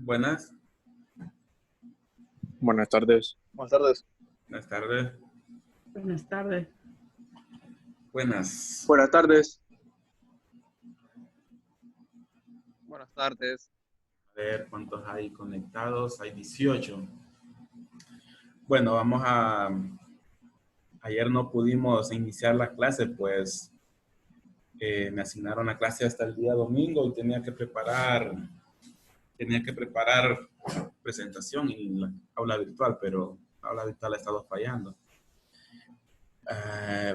Buenas, Buenas tardes. Buenas tardes. buenas tardes, Buenas tardes. buenas. Buenas tardes. Buenas tardes. A ver cuántos hay conectados. Hay 18. Bueno, ayer no pudimos iniciar la clase, pues me asignaron la clase hasta el día domingo y tenía que preparar presentación en la aula virtual, pero la aula virtual ha estado fallando.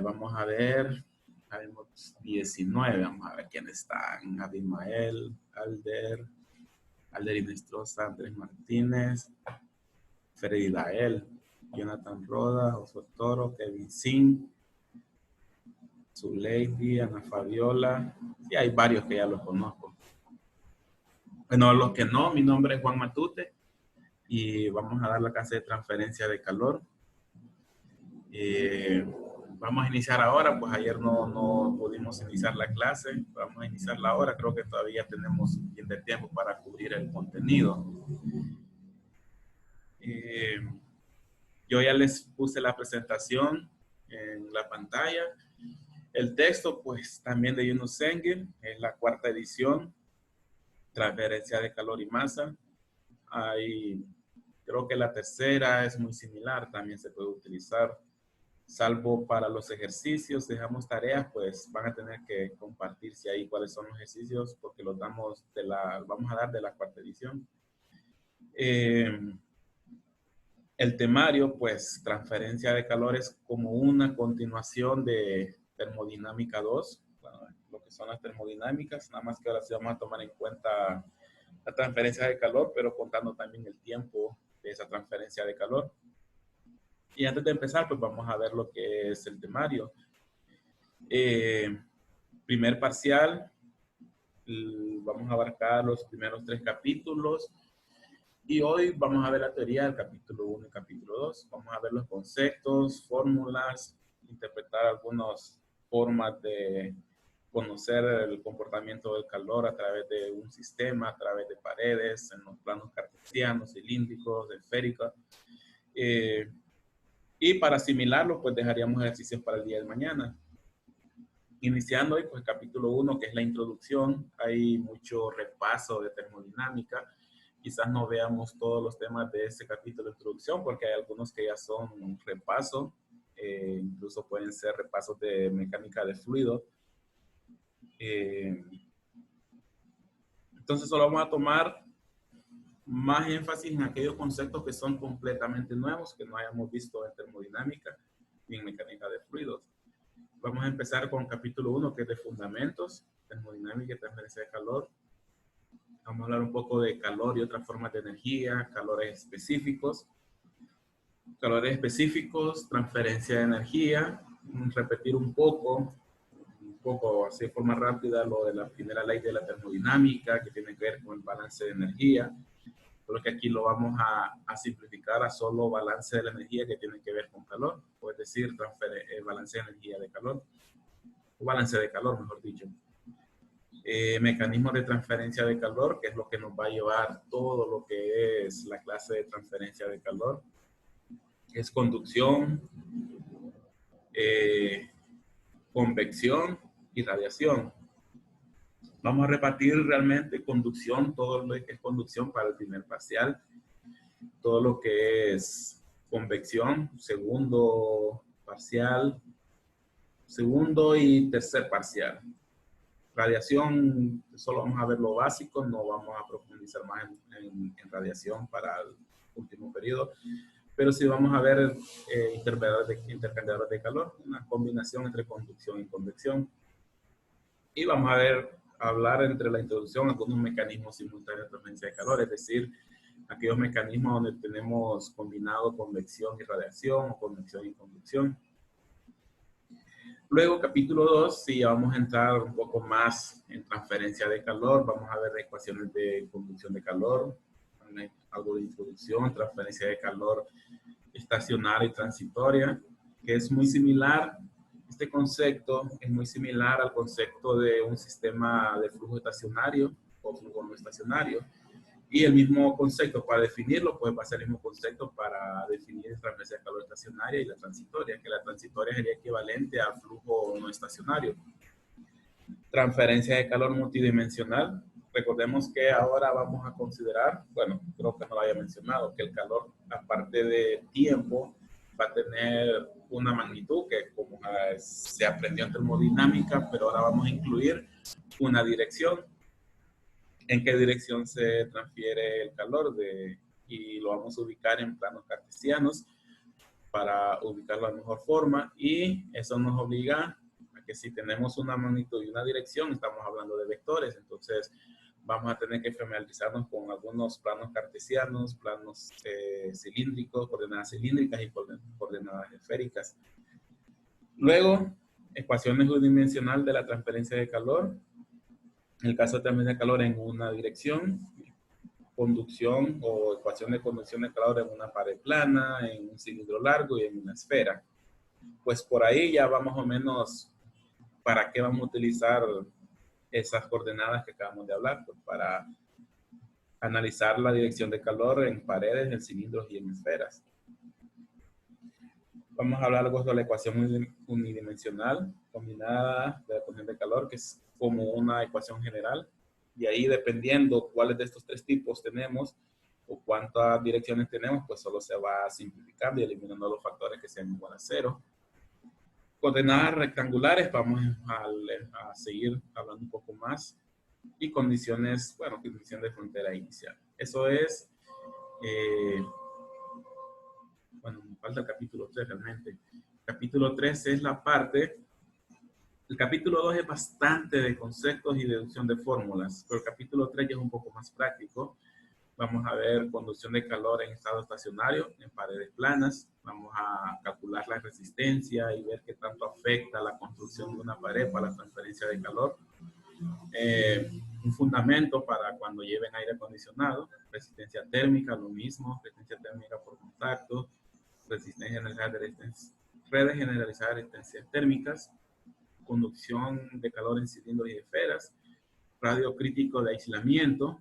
Vamos a ver, habemos 19, vamos a ver quiénes están. Abimael, Alder Inestrosa, Andrés Martínez, Freddy Dael, Jonathan Roda, Josué Toro, Kevin Sin, Zuleidi, Ana Fabiola. Sí, hay varios que ya los conozco. Bueno, los que no, mi nombre es Juan Matute y vamos a dar la clase de transferencia de calor. Vamos a iniciar ahora, pues ayer no pudimos iniciar la clase, vamos a iniciarla ahora, creo que todavía tenemos suficiente tiempo para cubrir el contenido. Yo ya les puse la presentación en la pantalla. El texto, pues también de Yunus Sengir, es la 4ª edición, transferencia de calor y masa. Creo que la 3ª es muy similar, también se puede utilizar. Salvo para los ejercicios, dejamos tareas, pues van a tener que compartirse ahí cuáles son los ejercicios, porque los vamos a dar de la 4ª edición. El temario, pues, transferencia de calor es como una continuación de termodinámica 2, bueno, lo que son las termodinámicas, nada más que ahora sí vamos a tomar en cuenta la transferencia de calor, pero contando también el tiempo de esa transferencia de calor. Y antes de empezar, pues vamos a ver lo que es el temario. Primer parcial, vamos a abarcar los primeros 3 capítulos. Y hoy vamos a ver la teoría del capítulo 1 y capítulo 2. Vamos a ver los conceptos, fórmulas, interpretar algunas formas de conocer el comportamiento del calor a través de un sistema, a través de paredes, en los planos cartesianos, cilíndricos, esféricos. Y para asimilarlo, pues dejaríamos ejercicios para el día de mañana. Iniciando hoy, pues capítulo 1, que es la introducción. Hay mucho repaso de termodinámica. Quizás no veamos todos los temas de este capítulo de introducción, porque hay algunos que ya son un repaso. Incluso pueden ser repasos de mecánica de fluido. Entonces solo vamos a tomar más énfasis en aquellos conceptos que son completamente nuevos, que no hayamos visto en termodinámica ni en mecánica de fluidos. Vamos a empezar con capítulo 1, que es de fundamentos, termodinámica y transferencia de calor. Vamos a hablar un poco de calor y otras formas de energía, calores específicos, transferencia de energía, repetir un poco así de forma rápida lo de la primera ley de la termodinámica, que tiene que ver con el balance de energía. Solo que aquí lo vamos a simplificar a solo balance de la energía, que tiene que ver con calor, o es decir, balance de energía de calor, o balance de calor, mejor dicho. Mecanismos de transferencia de calor, que es lo que nos va a llevar todo lo que es la clase de transferencia de calor. Es conducción, convección y radiación. Vamos a repartir realmente conducción, todo lo que es conducción para el primer parcial, todo lo que es convección, segundo parcial, segundo y tercer parcial. Radiación, solo vamos a ver lo básico, no vamos a profundizar más en radiación para el último periodo, pero sí vamos a ver intercambiadores de calor, una combinación entre conducción y convección. Y vamos a hablar entre la introducción algunos mecanismos simultáneos de transferencia de calor, es decir, aquellos mecanismos donde tenemos combinado convección y radiación o convección y conducción. Luego, capítulo 2, sí, vamos a entrar un poco más en transferencia de calor. Vamos a ver ecuaciones de conducción de calor, algo de introducción, transferencia de calor estacionaria y transitoria, que es muy similar. Este concepto es muy similar al concepto de un sistema de flujo estacionario o flujo no estacionario, Y el mismo concepto para definirlo, pues va a ser el mismo concepto para definir transferencia de calor estacionaria y la transitoria, que la transitoria sería equivalente a flujo no estacionario. Transferencia de calor multidimensional. Recordemos que ahora vamos a considerar, bueno, creo que no lo había mencionado, que el calor, aparte de tiempo, va a tener una magnitud que como se aprendió en termodinámica, pero ahora vamos a incluir una dirección. ¿En qué dirección se transfiere el calor? Y lo vamos a ubicar en planos cartesianos para ubicarlo de mejor forma, y eso nos obliga a que si tenemos una magnitud y una dirección, estamos hablando de vectores, entonces vamos a tener que familiarizarnos con algunos planos cartesianos, planos cilíndricos, coordenadas cilíndricas y coordenadas esféricas. Luego, ecuaciones unidimensional de la transferencia de calor. En el caso de transferencia de calor en una dirección, conducción o ecuación de conducción de calor en una pared plana, en un cilindro largo y en una esfera. Pues por ahí ya va más o menos para qué vamos a utilizar esas coordenadas que acabamos de hablar, pues para analizar la dirección de calor en paredes, en cilindros y en esferas. Vamos a hablar algo sobre la ecuación unidimensional combinada de la ecuación de calor, que es como una ecuación general. Y ahí, dependiendo cuáles de estos tres tipos tenemos o cuántas direcciones tenemos, pues solo se va simplificando y eliminando los factores que sean igual a cero. Coordenadas rectangulares, vamos a seguir hablando un poco más. Y condiciones, bueno, condición de frontera inicial. Eso es, bueno, me falta el capítulo 3 realmente. El capítulo 3 es la parte. El capítulo 2 es bastante de conceptos y deducción de fórmulas, pero el capítulo 3 ya es un poco más práctico. Vamos a ver conducción de calor en estado estacionario, en paredes planas. Vamos a calcular la resistencia y ver qué tanto afecta la construcción de una pared para la transferencia de calor. Un fundamento para cuando lleven aire acondicionado. Resistencia térmica, lo mismo. Resistencia térmica por contacto. Resistencia redes generalizadas de resistencias térmicas. Conducción de calor en cilindros y esferas. Radio crítico de aislamiento.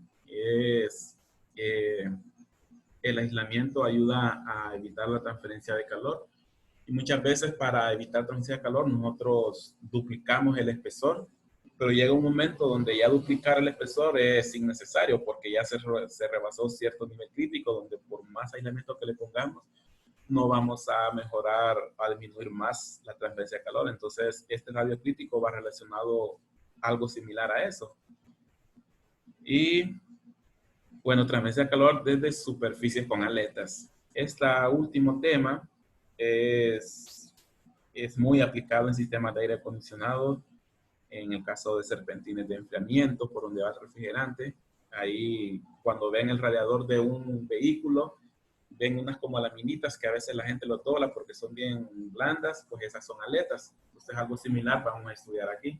El aislamiento ayuda a evitar la transferencia de calor. Y muchas veces para evitar transferencia de calor nosotros duplicamos el espesor, pero llega un momento donde ya duplicar el espesor es innecesario porque ya se rebasó cierto nivel crítico donde por más aislamiento que le pongamos no vamos a mejorar, a disminuir más la transferencia de calor. Entonces, este radio crítico va relacionado a algo similar a eso. Y, bueno, transferencia de calor desde superficies con aletas. Este último tema es muy aplicado en sistemas de aire acondicionado, en el caso de serpentines de enfriamiento, por donde va el refrigerante. Ahí, cuando ven el radiador de un vehículo, ven unas como laminitas que a veces la gente lo dobla porque son bien blandas, pues esas son aletas. Entonces algo similar vamos a estudiar aquí.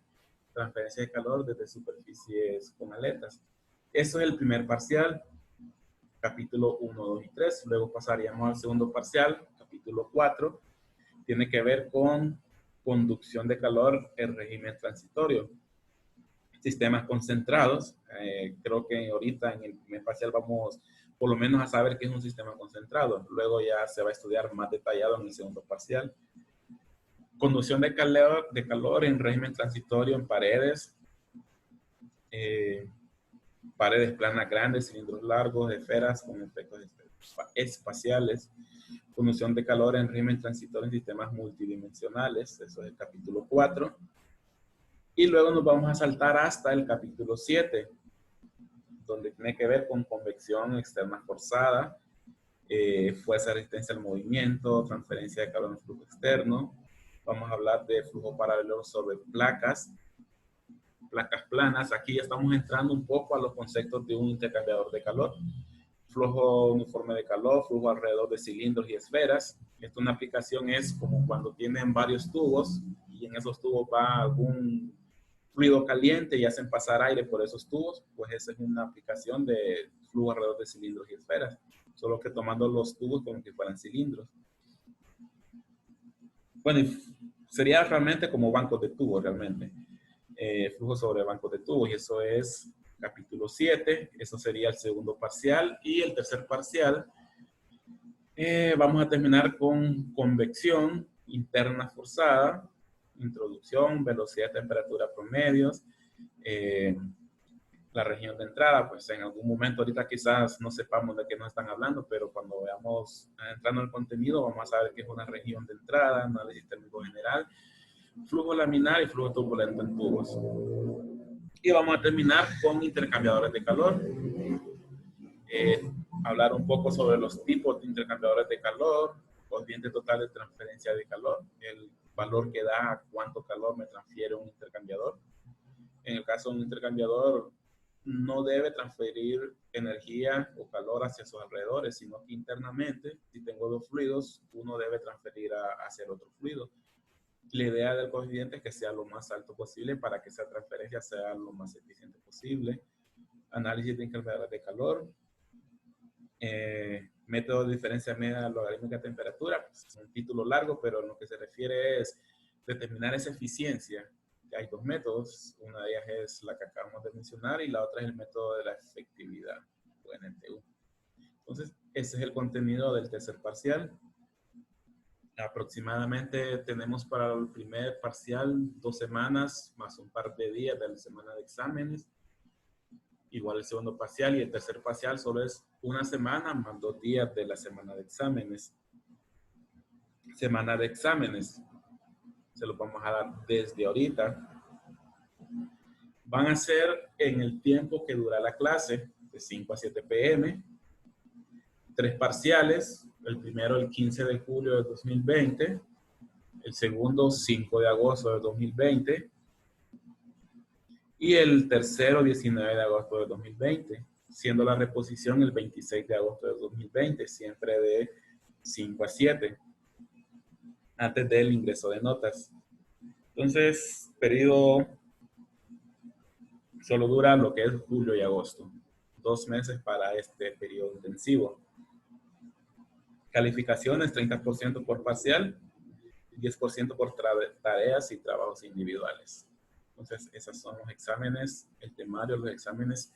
Transferencia de calor desde superficies con aletas. Eso es el primer parcial, capítulo 1, 2 y 3. Luego pasaríamos al segundo parcial, capítulo 4. Tiene que ver con conducción de calor en régimen transitorio. Sistemas concentrados. Creo que ahorita en el primer parcial vamos por lo menos a saber qué es un sistema concentrado. Luego ya se va a estudiar más detallado en el segundo parcial. Conducción de calor en régimen transitorio en paredes. Paredes planas grandes, cilindros largos, esferas con efectos espaciales. Conducción de calor en régimen transitorio en sistemas multidimensionales. Eso es el capítulo 4. Y luego nos vamos a saltar hasta el capítulo 7, donde tiene que ver con convección externa forzada, fuerza de resistencia al movimiento, transferencia de calor en flujo externo. Vamos a hablar de flujo paralelo sobre placas planas. Aquí ya estamos entrando un poco a los conceptos de un intercambiador de calor. Flujo uniforme de calor, flujo alrededor de cilindros y esferas. Una aplicación es como cuando tienen varios tubos y en esos tubos va algún fluido caliente y hacen pasar aire por esos tubos, pues esa es una aplicación de flujo alrededor de cilindros y esferas, solo que tomando los tubos como que fueran cilindros. Bueno, sería realmente como bancos de tubos realmente, flujo sobre bancos de tubos, y eso es capítulo 7. Eso sería el segundo parcial. Y el tercer parcial, vamos a terminar con convección interna forzada, introducción, velocidad, temperatura promedios, la región de entrada. Pues en algún momento ahorita quizás no sepamos de qué nos están hablando, pero cuando veamos entrando en el contenido vamos a saber qué es una región de entrada, análisis térmico general, flujo laminar y flujo turbulento en tubos. Y vamos a terminar con intercambiadores de calor. Hablar un poco sobre los tipos de intercambiadores de calor, cociente total de transferencia de calor, el valor que da a cuánto calor me transfiere un intercambiador. En el caso de un intercambiador, no debe transferir energía o calor hacia sus alrededores, sino que internamente, si tengo dos fluidos, uno debe transferir hacia el otro fluido. La idea del coeficiente es que sea lo más alto posible para que esa transferencia sea lo más eficiente posible. Análisis de intercambiadores de calor. Método de diferencia media logarítmica de temperatura. Pues es un título largo, pero lo que se refiere es determinar esa eficiencia. Hay dos métodos. Una de ellas es la que acabamos de mencionar y la otra es el método de la efectividad, o NTU. Entonces, ese es el contenido del tercer parcial. Aproximadamente tenemos para el primer parcial 2 semanas más un par de días de la semana de exámenes. Igual el segundo parcial, y el tercer parcial solo es 1 semana más 2 días de la semana de exámenes. Semana de exámenes se los vamos a dar desde ahorita. Van a ser en el tiempo que dura la clase, de 5 a 7 p.m. 3 parciales, el primero el 15 de julio de 2020, el segundo 5 de agosto de 2020 y el tercero 19 de agosto de 2020, siendo la reposición el 26 de agosto de 2020, siempre de 5 a 7, antes del ingreso de notas. Entonces, periodo solo dura lo que es julio y agosto, 2 meses para este periodo intensivo. Calificaciones, 30% por parcial, 10% por tareas y trabajos individuales. Entonces, esos son los exámenes, el temario, los exámenes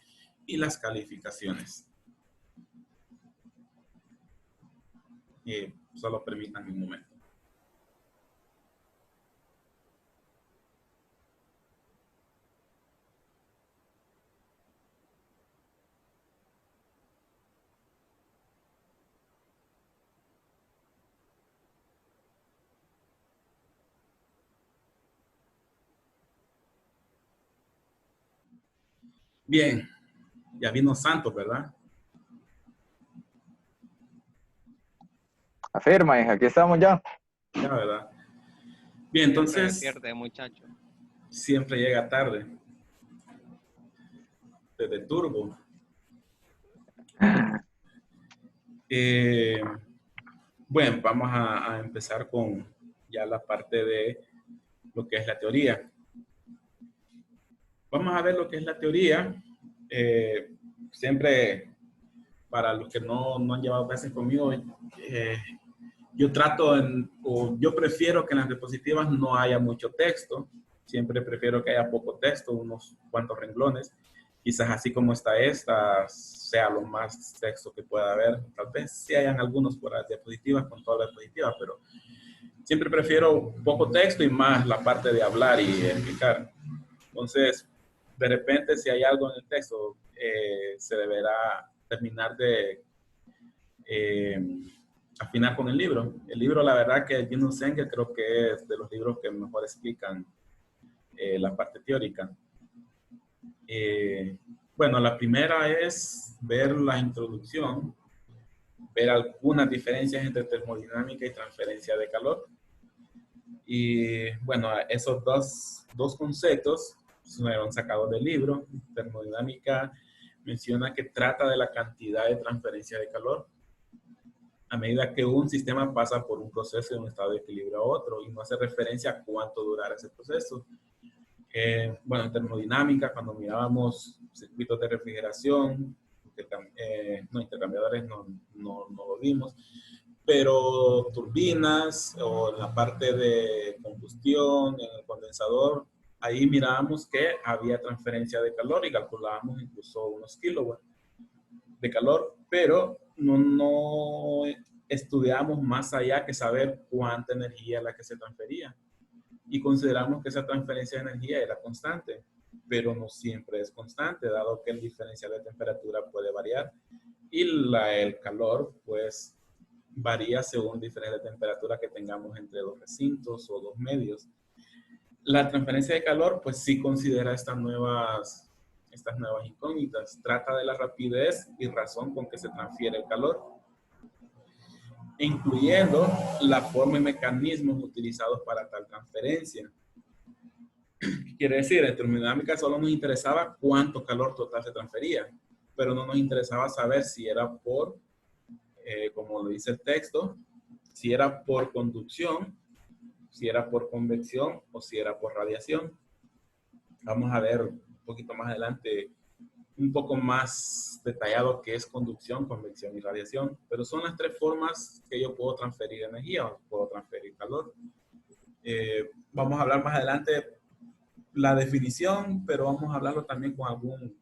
y las calificaciones. Solo permítanme un momento. Bien, ya vino Santos, ¿verdad? Afirma, hija, aquí estamos ya. Ya, ¿verdad? Bien, entonces... Siempre pierde, muchacho. Siempre llega tarde. Desde Turbo. Bueno, vamos a empezar con ya la parte de lo que es la teoría. Vamos a ver lo que es la teoría. Siempre, para los que no han llevado clases conmigo, yo yo prefiero que en las diapositivas no haya mucho texto. Siempre prefiero que haya poco texto, unos cuantos renglones. Quizás así como está esta, sea lo más texto que pueda haber. Tal vez sí hayan algunos por las diapositivas, con todas las diapositivas, pero siempre prefiero poco texto y más la parte de hablar y explicar. Entonces, de repente, si hay algo en el texto, se deberá terminar de afinar con el libro. El libro, la verdad que Gino Senge creo que es de los libros que mejor explican la parte teórica. Bueno, la primera es ver la introducción, ver algunas diferencias entre termodinámica y transferencia de calor. Y bueno, esos dos conceptos fueron sacados del libro. Termodinámica menciona que trata de la cantidad de transferencia de calor a medida que un sistema pasa por un proceso de un estado de equilibrio a otro, y no hace referencia a cuánto durará ese proceso. Bueno, en termodinámica, cuando mirábamos circuitos de refrigeración, no, intercambiadores no lo vimos, pero turbinas o en la parte de combustión, en el condensador, ahí mirábamos que había transferencia de calor y calculábamos incluso unos kilowatts de calor, pero no estudiamos más allá que saber cuánta energía la que se transfería. Y consideramos que esa transferencia de energía era constante, pero no siempre es constante, dado que el diferencial de temperatura puede variar y el calor, pues, varía según diferencia de temperatura que tengamos entre dos recintos o dos medios. La transferencia de calor, pues, sí considera estas nuevas incógnitas. Trata de la rapidez y razón con que se transfiere el calor, incluyendo la forma y mecanismos utilizados para tal transferencia. ¿Qué quiere decir? En termodinámica solo nos interesaba cuánto calor total se transfería, pero no nos interesaba saber si era por, como lo dice el texto, si era por conducción, si era por convección o si era por radiación. Vamos a ver un poquito más adelante, un poco más detallado qué es conducción, convección y radiación, pero son las tres formas que yo puedo transferir energía o puedo transferir calor. Vamos a hablar más adelante la definición, pero vamos a hablarlo también con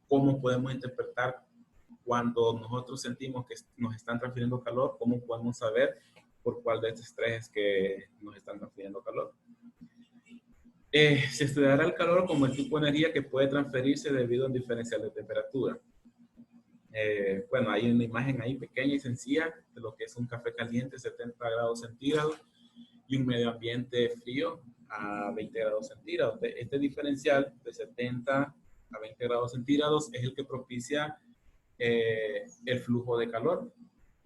cómo podemos interpretar cuando nosotros sentimos que nos están transfiriendo calor, cómo podemos saber por cuál de estos tres es que nos están transfiriendo calor. Se estudiará el calor como el tipo de energía que puede transferirse debido a un diferencial de temperatura. Bueno, hay una imagen ahí pequeña y sencilla de lo que es un café caliente, 70 grados centígrados, y un medio ambiente frío a 20 grados centígrados. Este diferencial de 70 a 20 grados centígrados es el que propicia el flujo de calor.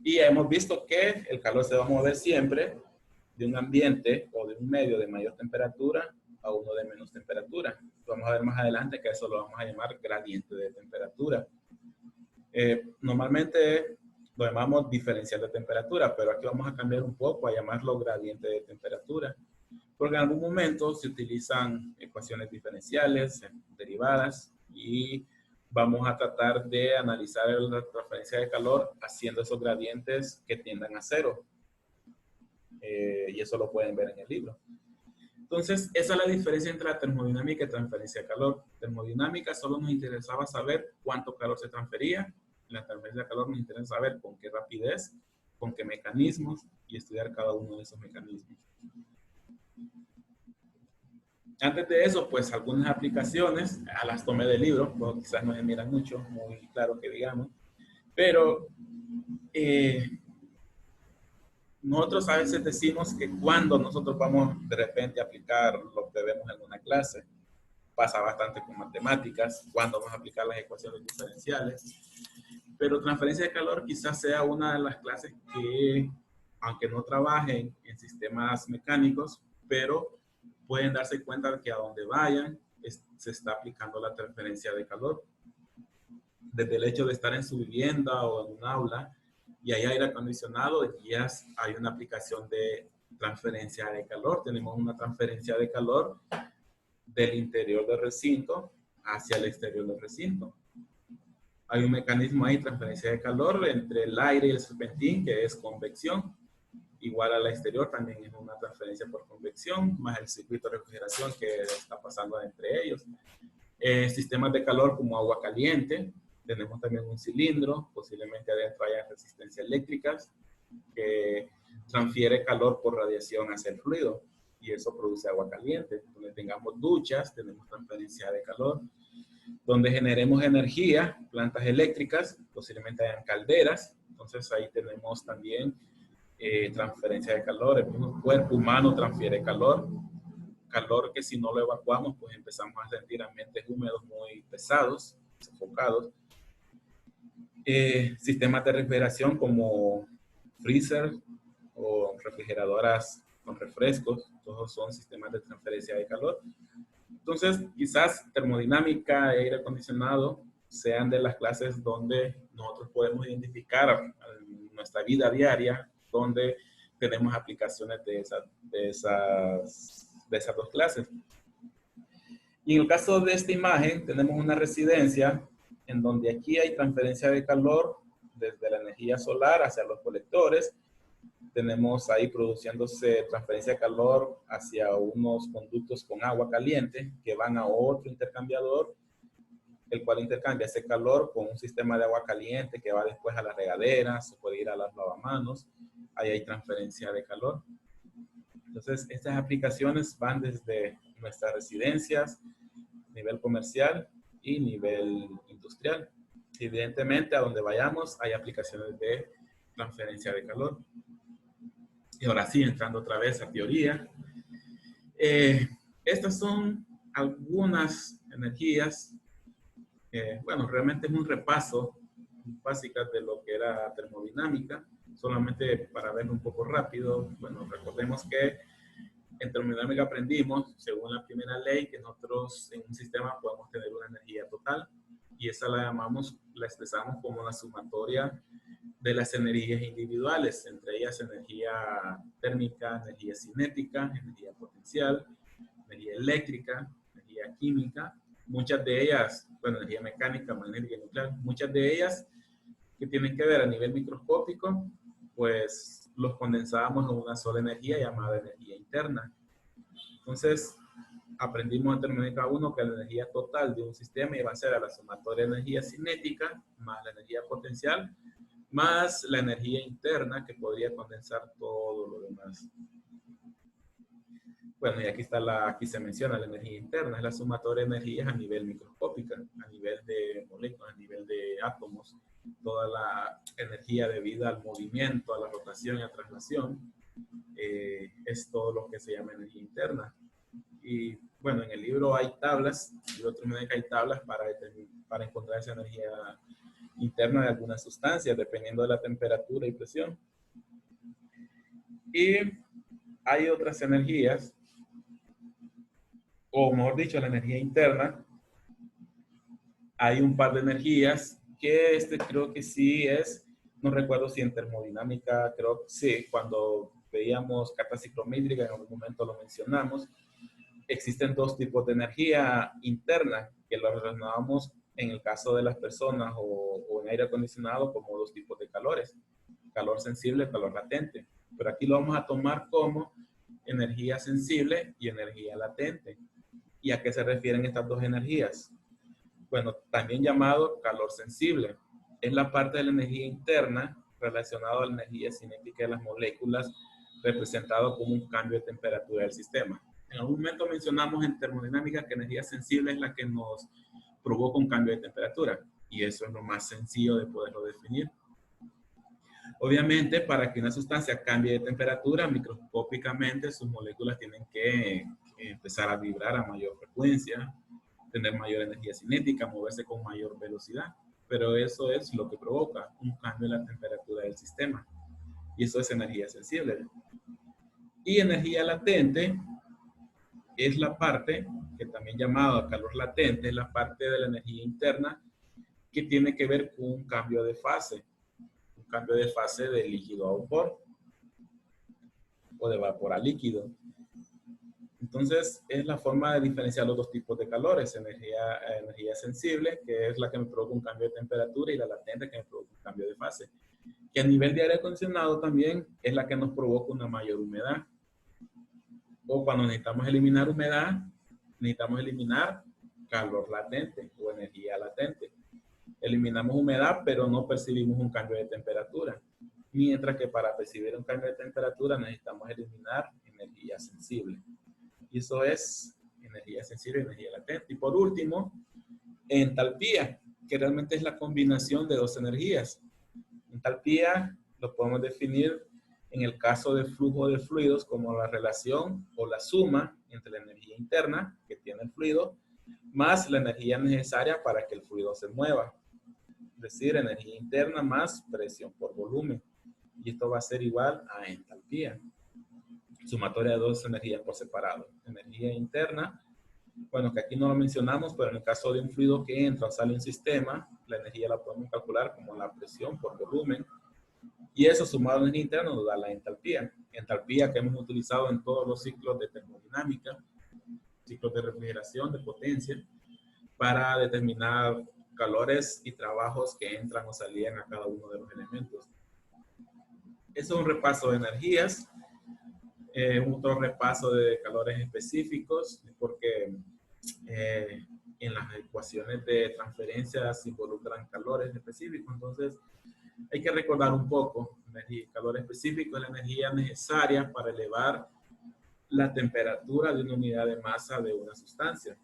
Y hemos visto que el calor se va a mover siempre de un ambiente o de un medio de mayor temperatura a uno de menos temperatura. Vamos a ver más adelante que eso lo vamos a llamar gradiente de temperatura. Normalmente lo llamamos diferencial de temperatura, pero aquí vamos a cambiar un poco a llamarlo gradiente de temperatura, porque en algún momento se utilizan ecuaciones diferenciales, derivadas, y vamos a tratar de analizar la transferencia de calor haciendo esos gradientes que tiendan a cero. Y eso lo pueden ver en el libro. Entonces, esa es la diferencia entre la termodinámica y transferencia de calor. Termodinámica solo nos interesaba saber cuánto calor se transfería. En la transferencia de calor nos interesa saber con qué rapidez, con qué mecanismos y estudiar cada uno de esos mecanismos. Antes de eso, pues algunas aplicaciones, las tomé del libro, pues, quizás no se miran mucho, muy claro que digamos, pero nosotros a veces decimos que cuando nosotros vamos de repente a aplicar lo que vemos en una clase, pasa bastante con matemáticas, cuando vamos a aplicar las ecuaciones diferenciales, pero transferencia de calor quizás sea una de las clases que, aunque no trabajen en sistemas mecánicos, pero pueden darse cuenta de que a donde vayan se está aplicando la transferencia de calor. Desde el hecho de estar en su vivienda o en un aula y hay aire acondicionado, ya hay una aplicación de transferencia de calor. Tenemos una transferencia de calor del interior del recinto hacia el exterior del recinto. Hay un mecanismo ahí, transferencia de calor entre el aire y el serpentín, que es convección. Igual al exterior también es una transferencia por convección, más el circuito de refrigeración que está pasando entre ellos. Sistemas de calor como agua caliente. Tenemos también un cilindro, posiblemente adentro haya resistencias eléctricas, que transfiere calor por radiación hacia el fluido, y eso produce agua caliente. Donde tengamos duchas, tenemos transferencia de calor. Donde generemos energía, plantas eléctricas, posiblemente hayan calderas, entonces ahí tenemos también transferencia de calor. El mismo cuerpo humano transfiere calor, calor que si no lo evacuamos, pues empezamos a sentir ambientes húmedos muy pesados, sofocados. Sistemas de refrigeración como freezer o refrigeradoras con refrescos, todos son sistemas de transferencia de calor. Entonces, quizás termodinámica e aire acondicionado sean de las clases donde nosotros podemos identificar en nuestra vida diaria, donde tenemos aplicaciones de esas dos clases. Y en el caso de esta imagen, tenemos una residencia en donde aquí hay transferencia de calor desde la energía solar hacia los colectores, tenemos ahí produciéndose transferencia de calor hacia unos conductos con agua caliente que van a otro intercambiador, el cual intercambia ese calor con un sistema de agua caliente que va después a las regaderas, se puede ir a las lavamanos, ahí hay transferencia de calor. Entonces, estas aplicaciones van desde nuestras residencias, nivel comercial y nivel industrial. Evidentemente, a donde vayamos hay aplicaciones de transferencia de calor. Y ahora sí, entrando otra vez a teoría. Estas son algunas energías. Bueno, realmente es un repaso básico de lo que era termodinámica, solamente para verlo un poco rápido. Bueno, recordemos que en termodinámica aprendimos, según la primera ley, que nosotros en un sistema podemos tener una energía total, y esa la expresamos como la sumatoria de las energías individuales, entre ellas energía térmica, energía cinética, energía potencial, energía eléctrica, energía química, muchas de ellas, bueno, energía mecánica, magnética y nuclear, muchas de ellas que tienen que ver a nivel microscópico, pues los condensábamos en una sola energía llamada energía interna. Entonces, aprendimos en termodinámica 1 que la energía total de un sistema iba a ser a la sumatoria de energía cinética más la energía potencial más la energía interna que podría condensar todo lo demás. Bueno, y aquí se menciona la energía interna, es la sumatoria de energías a nivel microscópica, a nivel de moléculas, a nivel de átomos, toda la energía debida al movimiento, a la rotación y a traslación, es todo lo que se llama energía interna. Y bueno, en el libro hay tablas, y otros medios hay tablas para encontrar esa energía interna de algunas sustancias, dependiendo de la temperatura y presión. Y hay otras energías, o mejor dicho, la energía interna. Hay un par de energías que creo que sí es, no recuerdo si en termodinámica, creo que sí, cuando veíamos carta ciclométrica, en algún momento lo mencionamos. Existen dos tipos de energía interna que lo relacionábamos en el caso de las personas o en aire acondicionado como dos tipos de calores, calor sensible y calor latente. Pero aquí lo vamos a tomar como energía sensible y energía latente. ¿Y a qué se refieren estas dos energías? Bueno, también llamado calor sensible. Es la parte de la energía interna relacionada a la energía cinética de las moléculas, representado como un cambio de temperatura del sistema. En algún momento mencionamos en termodinámica que energía sensible es la que nos provoca un cambio de temperatura, y eso es lo más sencillo de poderlo definir. Obviamente, para que una sustancia cambie de temperatura, microscópicamente sus moléculas tienen que empezar a vibrar a mayor frecuencia, tener mayor energía cinética, moverse con mayor velocidad, pero eso es lo que provoca un cambio en la temperatura del sistema, y eso es energía sensible. Y energía latente es la parte, que también llamada calor latente, es la parte de la energía interna que tiene que ver con un cambio de fase de líquido a vapor o de vapor a líquido. Entonces, es la forma de diferenciar los dos tipos de calores, energía sensible, que es la que me provoca un cambio de temperatura, y la latente, que me provoca un cambio de fase. Que a nivel de aire acondicionado también es la que nos provoca una mayor humedad. O cuando necesitamos eliminar humedad, necesitamos eliminar calor latente o energía latente. Eliminamos humedad, pero no percibimos un cambio de temperatura. Mientras que para percibir un cambio de temperatura necesitamos eliminar energía sensible. Y eso es energía sensible y energía latente. Y por último, entalpía, que realmente es la combinación de dos energías. Entalpía lo podemos definir en el caso de flujo de fluidos como la relación o la suma entre la energía interna que tiene el fluido más la energía necesaria para que el fluido se mueva. Es decir, energía interna más presión por volumen. Y esto va a ser igual a entalpía. Sumatoria de dos energías por separado. Energía interna, bueno, que aquí no lo mencionamos, pero en el caso de un fluido que entra o sale de un sistema, la energía la podemos calcular como la presión por volumen. Y eso sumado a la energía interna nos da la entalpía. Entalpía que hemos utilizado en todos los ciclos de termodinámica, ciclos de refrigeración, de potencia, para determinar calores y trabajos que entran o salían a cada uno de los elementos. es un repaso de energías, otro repaso de calores específicos, porque en las ecuaciones de transferencia se involucran calores específicos. Entonces, hay que recordar un poco, calor específico es la energía necesaria para elevar la temperatura de una unidad de masa de una sustancia.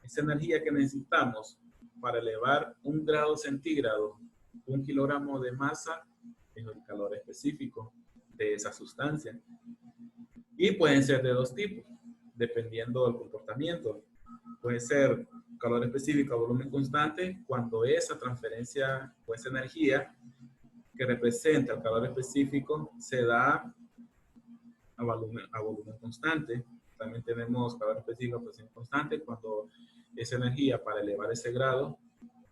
Esa energía que necesitamos para elevar 1 grado centígrado, 1 kilogramo de masa, es el calor específico de esa sustancia. Y pueden ser de 2 tipos, dependiendo del comportamiento. Puede ser calor específico a volumen constante cuando esa transferencia o esa energía que representa el calor específico se da a volumen constante. También tenemos calor específico a presión constante cuando esa energía para elevar ese grado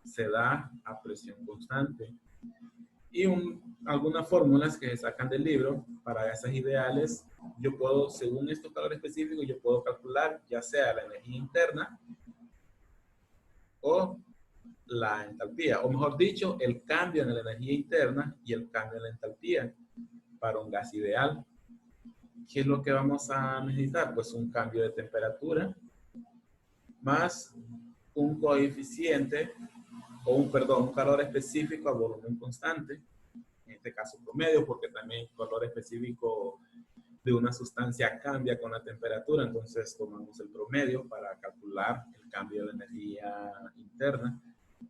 se da a presión constante. Y algunas fórmulas que se sacan del libro para esas ideales, yo puedo, según estos calores específicos, yo puedo calcular ya sea la energía interna o la entalpía, o mejor dicho, el cambio en la energía interna y el cambio en la entalpía para un gas ideal. ¿Qué es lo que vamos a necesitar? Pues un cambio de temperatura más un coeficiente o un calor específico a volumen constante, en este caso promedio, porque también el calor específico de una sustancia cambia con la temperatura, entonces tomamos el promedio para calcular el cambio de energía interna.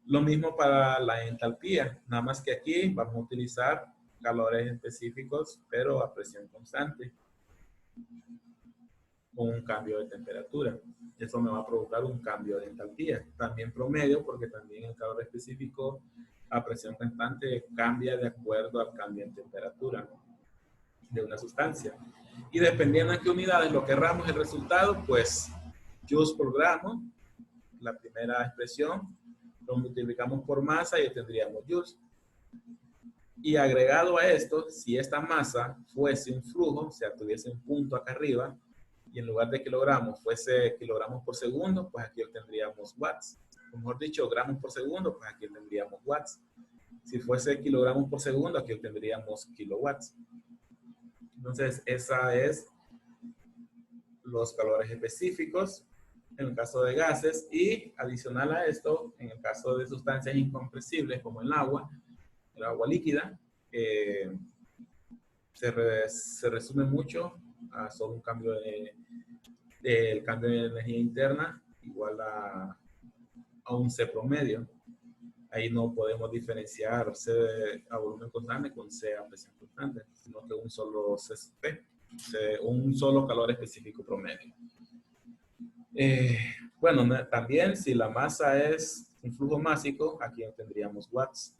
Lo mismo para la entalpía, nada más que aquí vamos a utilizar calores específicos, pero a presión constante, con un cambio de temperatura. Eso me va a provocar un cambio de entalpía. También promedio, porque también el calor específico a presión constante cambia de acuerdo al cambio en temperatura de una sustancia. Y dependiendo de qué unidades lo querramos el resultado, pues joules por gramo, la primera expresión, lo multiplicamos por masa y tendríamos joules. Y agregado a esto, si esta masa fuese un flujo, o sea, tuviese un punto acá arriba, y en lugar de kilogramos fuese kilogramos por segundo, pues aquí obtendríamos watts. O mejor dicho, gramos por segundo, pues aquí obtendríamos watts. Si fuese kilogramos por segundo, aquí obtendríamos kilowatts. Entonces, esa es los calores específicos en el caso de gases, y adicional a esto, en el caso de sustancias incompresibles como el agua líquida, se resume mucho a solo un cambio del cambio de energía interna igual a un C promedio. Ahí no podemos diferenciar C a volumen constante con C a presión constante, sino que un solo CP, un solo calor específico promedio. Bueno, también si la masa es un flujo másico, aquí tendríamos watts.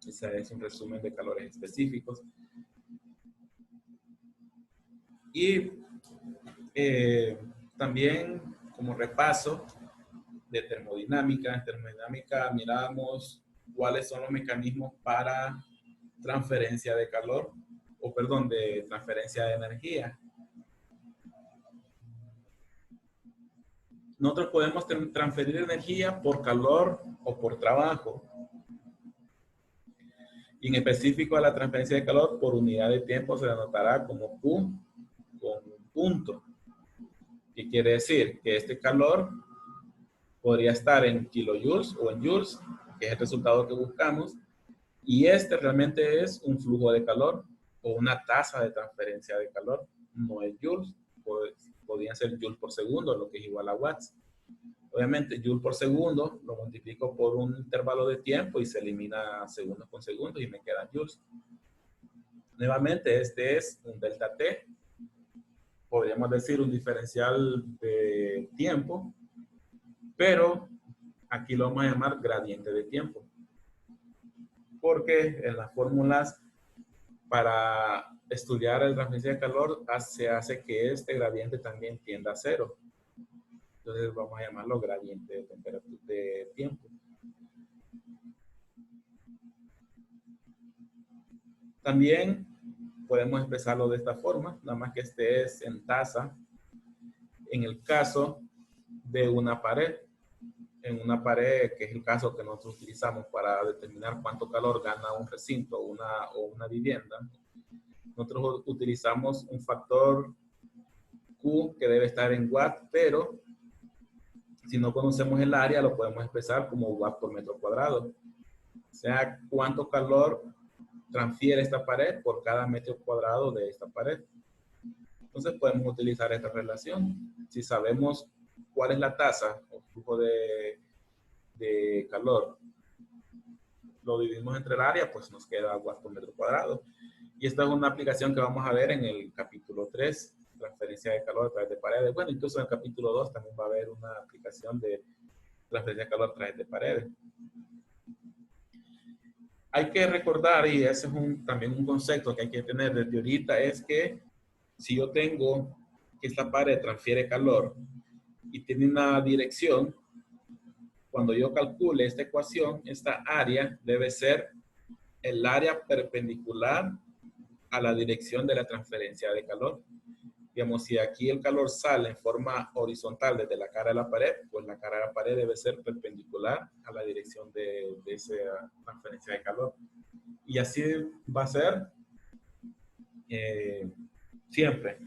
Ese es un resumen de calores específicos. Y también como repaso de termodinámica. En termodinámica miramos cuáles son los mecanismos para transferencia de calor, o perdón, de transferencia de energía. Nosotros podemos transferir energía por calor o por trabajo. Y en específico a la transferencia de calor por unidad de tiempo se denotará como Q con un punto. ¿Qué quiere decir? Que este calor podría estar en kilojoules o en joules, que es el resultado que buscamos, y este realmente es un flujo de calor o una tasa de transferencia de calor, no es joules, podrían ser joules por segundo, lo que es igual a watts. Obviamente, joule por segundo lo multiplico por un intervalo de tiempo y se elimina segundos con segundos y me quedan joules. Nuevamente, este es un delta T. Podríamos decir un diferencial de tiempo, pero aquí lo vamos a llamar gradiente de tiempo. Porque en las fórmulas para estudiar la transferencia de calor se hace que este gradiente también tienda a cero. Entonces vamos a llamarlo gradiente de temperatura de tiempo. También podemos expresarlo de esta forma, nada más que este es en tasa. En el caso de una pared, en una pared, que es el caso que nosotros utilizamos para determinar cuánto calor gana un recinto o una vivienda, nosotros utilizamos un factor Q que debe estar en watt, pero si no conocemos el área, lo podemos expresar como watt por metro cuadrado. O sea, cuánto calor transfiere esta pared por cada metro cuadrado de esta pared. Entonces podemos utilizar esta relación. Si sabemos cuál es la tasa o flujo de calor, lo dividimos entre el área, pues nos queda watt por metro cuadrado. Y esta es una aplicación que vamos a ver en el capítulo 3, transferencia de calor a través de paredes. Bueno, incluso en el capítulo 2 también va a haber una aplicación de transferencia de calor a través de paredes. Hay que recordar, y ese es también un concepto que hay que tener desde ahorita, es que si yo tengo que esta pared transfiere calor y tiene una dirección, cuando yo calcule esta ecuación, esta área debe ser el área perpendicular a la dirección de la transferencia de calor. Digamos, si aquí el calor sale en forma horizontal desde la cara de la pared, pues la cara de la pared debe ser perpendicular a la dirección de esa transferencia de calor. Y así va a ser siempre.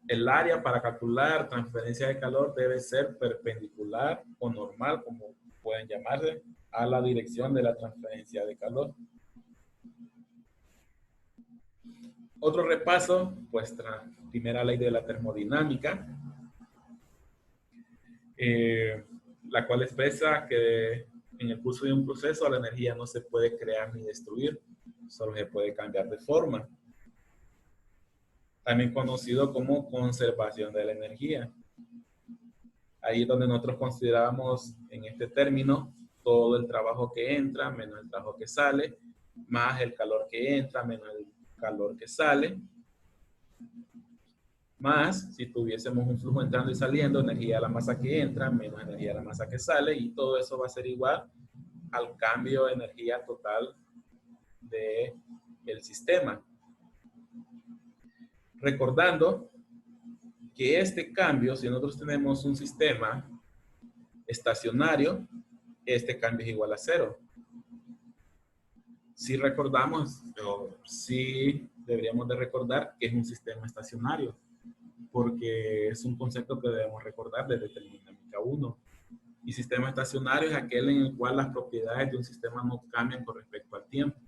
El área para calcular transferencia de calor debe ser perpendicular o normal, como pueden llamarse, a la dirección de la transferencia de calor. Otro repaso, pues primera ley de la termodinámica, la cual expresa que en el curso de un proceso la energía no se puede crear ni destruir, solo se puede cambiar de forma. También conocido como conservación de la energía. Ahí es donde nosotros consideramos en este término todo el trabajo que entra menos el trabajo que sale, más el calor que entra menos el calor que sale, más si tuviésemos un flujo entrando y saliendo, energía a la masa que entra menos energía a la masa que sale, y todo eso va a ser igual al cambio de energía total del sistema. Recordando que este cambio, si nosotros tenemos un sistema estacionario, este cambio es igual a 0. Si recordamos, o sí deberíamos de recordar que es un sistema estacionario, porque es un concepto que debemos recordar desde termodinámica 1. Y sistema estacionario es aquel en el cual las propiedades de un sistema no cambian con respecto al tiempo.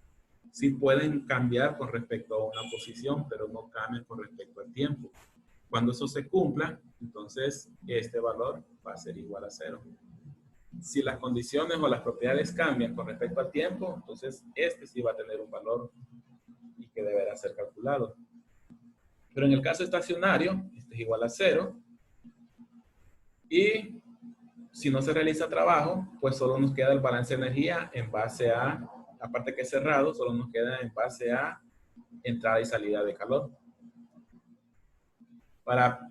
Sí pueden cambiar con respecto a una posición, pero no cambian con respecto al tiempo. Cuando eso se cumpla, entonces este valor va a ser igual a 0. Si las condiciones o las propiedades cambian con respecto al tiempo, entonces este sí va a tener un valor y que deberá ser calculado. Pero en el caso estacionario, este es igual a 0. Y si no se realiza trabajo, pues solo nos queda el balance de energía en base a, aparte que es cerrado, solo nos queda en base a entrada y salida de calor.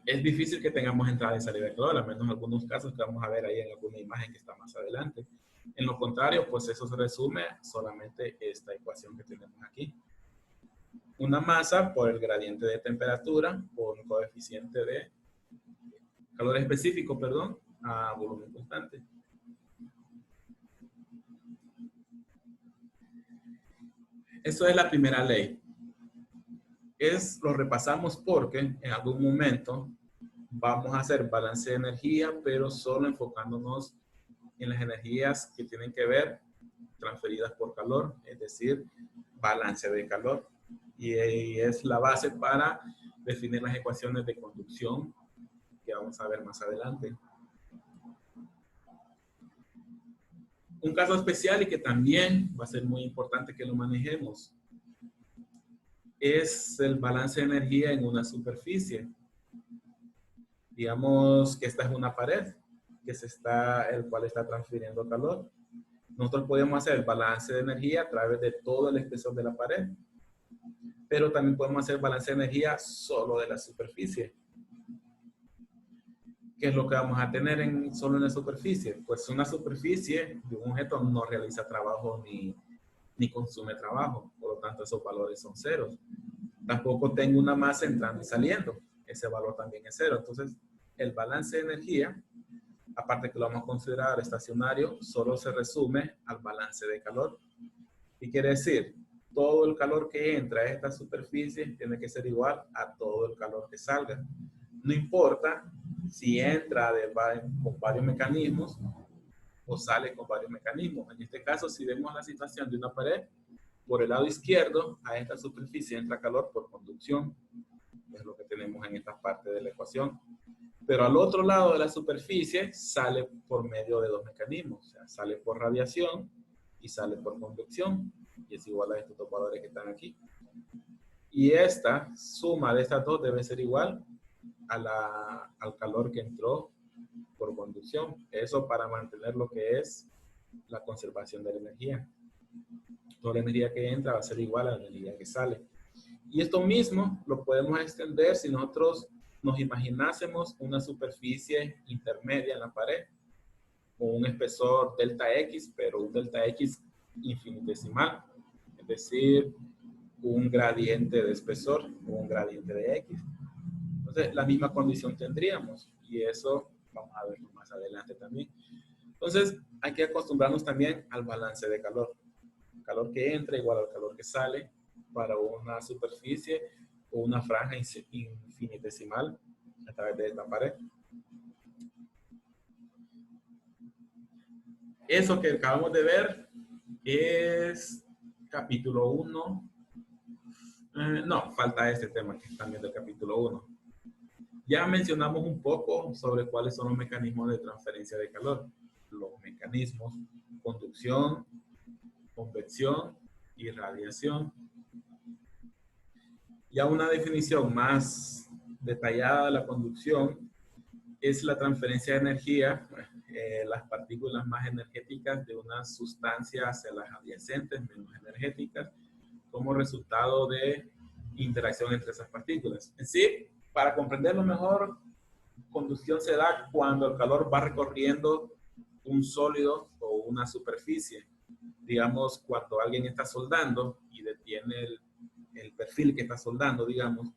Es difícil que tengamos entrada y salida de calor, al menos en algunos casos que vamos a ver ahí en alguna imagen que está más adelante. En lo contrario, pues eso se resume solamente esta ecuación que tenemos aquí. Una masa por el gradiente de temperatura por un coeficiente de calor específico, perdón, a volumen constante. Eso es la primera ley. Lo repasamos porque en algún momento vamos a hacer balance de energía, pero solo enfocándonos en las energías que tienen que ver transferidas por calor, es decir, balance de calor. Y es la base para definir las ecuaciones de conducción que vamos a ver más adelante. Un caso especial y que también va a ser muy importante que lo manejemos es el balance de energía en una superficie. Digamos que esta es una pared el cual está transfiriendo calor. Nosotros podemos hacer el balance de energía a través de todo el espesor de la pared, pero también podemos hacer balance de energía solo de la superficie. ¿Qué es lo que vamos a tener solo en la superficie? Pues una superficie de un objeto no realiza trabajo ni consume trabajo, por lo tanto esos valores son ceros. Tampoco tengo una masa entrando y saliendo, ese valor también es 0. Entonces, el balance de energía aparte que lo vamos a considerar estacionario, solo se resume al balance de calor. ¿Qué quiere decir? Todo el calor que entra a esta superficie tiene que ser igual a todo el calor que salga. No importa si entra con varios mecanismos o sale con varios mecanismos. En este caso, si vemos la situación de una pared, por el lado izquierdo, a esta superficie entra calor por conducción. Es lo que tenemos en esta parte de la ecuación. Pero al otro lado de la superficie sale por medio de dos mecanismos. O sea, sale por radiación y sale por convección. Y es igual a estos dos valores que están aquí. Y esta suma de estas dos debe ser igual al calor que entró por conducción. Eso para mantener lo que es la conservación de la energía. Toda la energía que entra va a ser igual a la energía que sale. Y esto mismo lo podemos extender si nosotros nos imaginásemos una superficie intermedia en la pared con un espesor delta X, pero un delta X infinitesimal, es decir, un gradiente de espesor o un gradiente de X. Entonces, la misma condición tendríamos y eso vamos a verlo más adelante también. Entonces, hay que acostumbrarnos también al balance de calor. El calor que entra igual al calor que sale para una superficie o una franja infinitesimal a través de esta pared. Eso que acabamos de ver es capítulo 1. No, falta este tema que están viendo el capítulo 1. Ya mencionamos un poco sobre cuáles son los mecanismos de transferencia de calor. Los mecanismos: conducción, convección y radiación. Ya una definición más detallada de la conducción es la transferencia de energía, las partículas más energéticas de una sustancia hacia las adyacentes menos energéticas como resultado de interacción entre esas partículas. En sí, para comprenderlo mejor, conducción se da cuando el calor va recorriendo un sólido o una superficie. Digamos, cuando alguien está soldando y detiene el perfil que está soldando, digamos,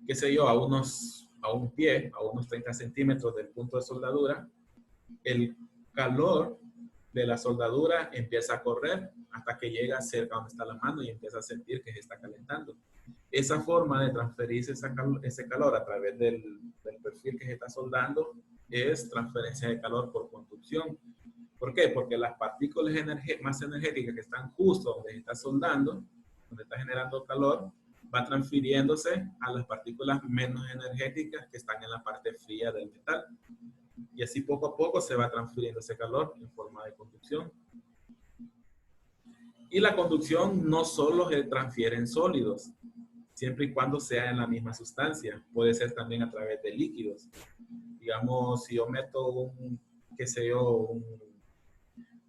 qué sé yo, a un pie, a unos 30 centímetros del punto de soldadura, el calor de la soldadura empieza a correr hasta que llega cerca donde está la mano y empieza a sentir que se está calentando. Esa forma de transferirse ese calor a través del perfil que se está soldando es transferencia de calor por conducción. ¿Por qué? Porque las partículas más energéticas que están justo donde se está soldando, donde está generando calor, va transfiriéndose a las partículas menos energéticas que están en la parte fría del metal. Y así poco a poco se va transfiriendo ese calor en forma de conducción. Y la conducción no solo se transfiere en sólidos, siempre y cuando sea en la misma sustancia. Puede ser también a través de líquidos. Digamos, si yo meto qué sé yo,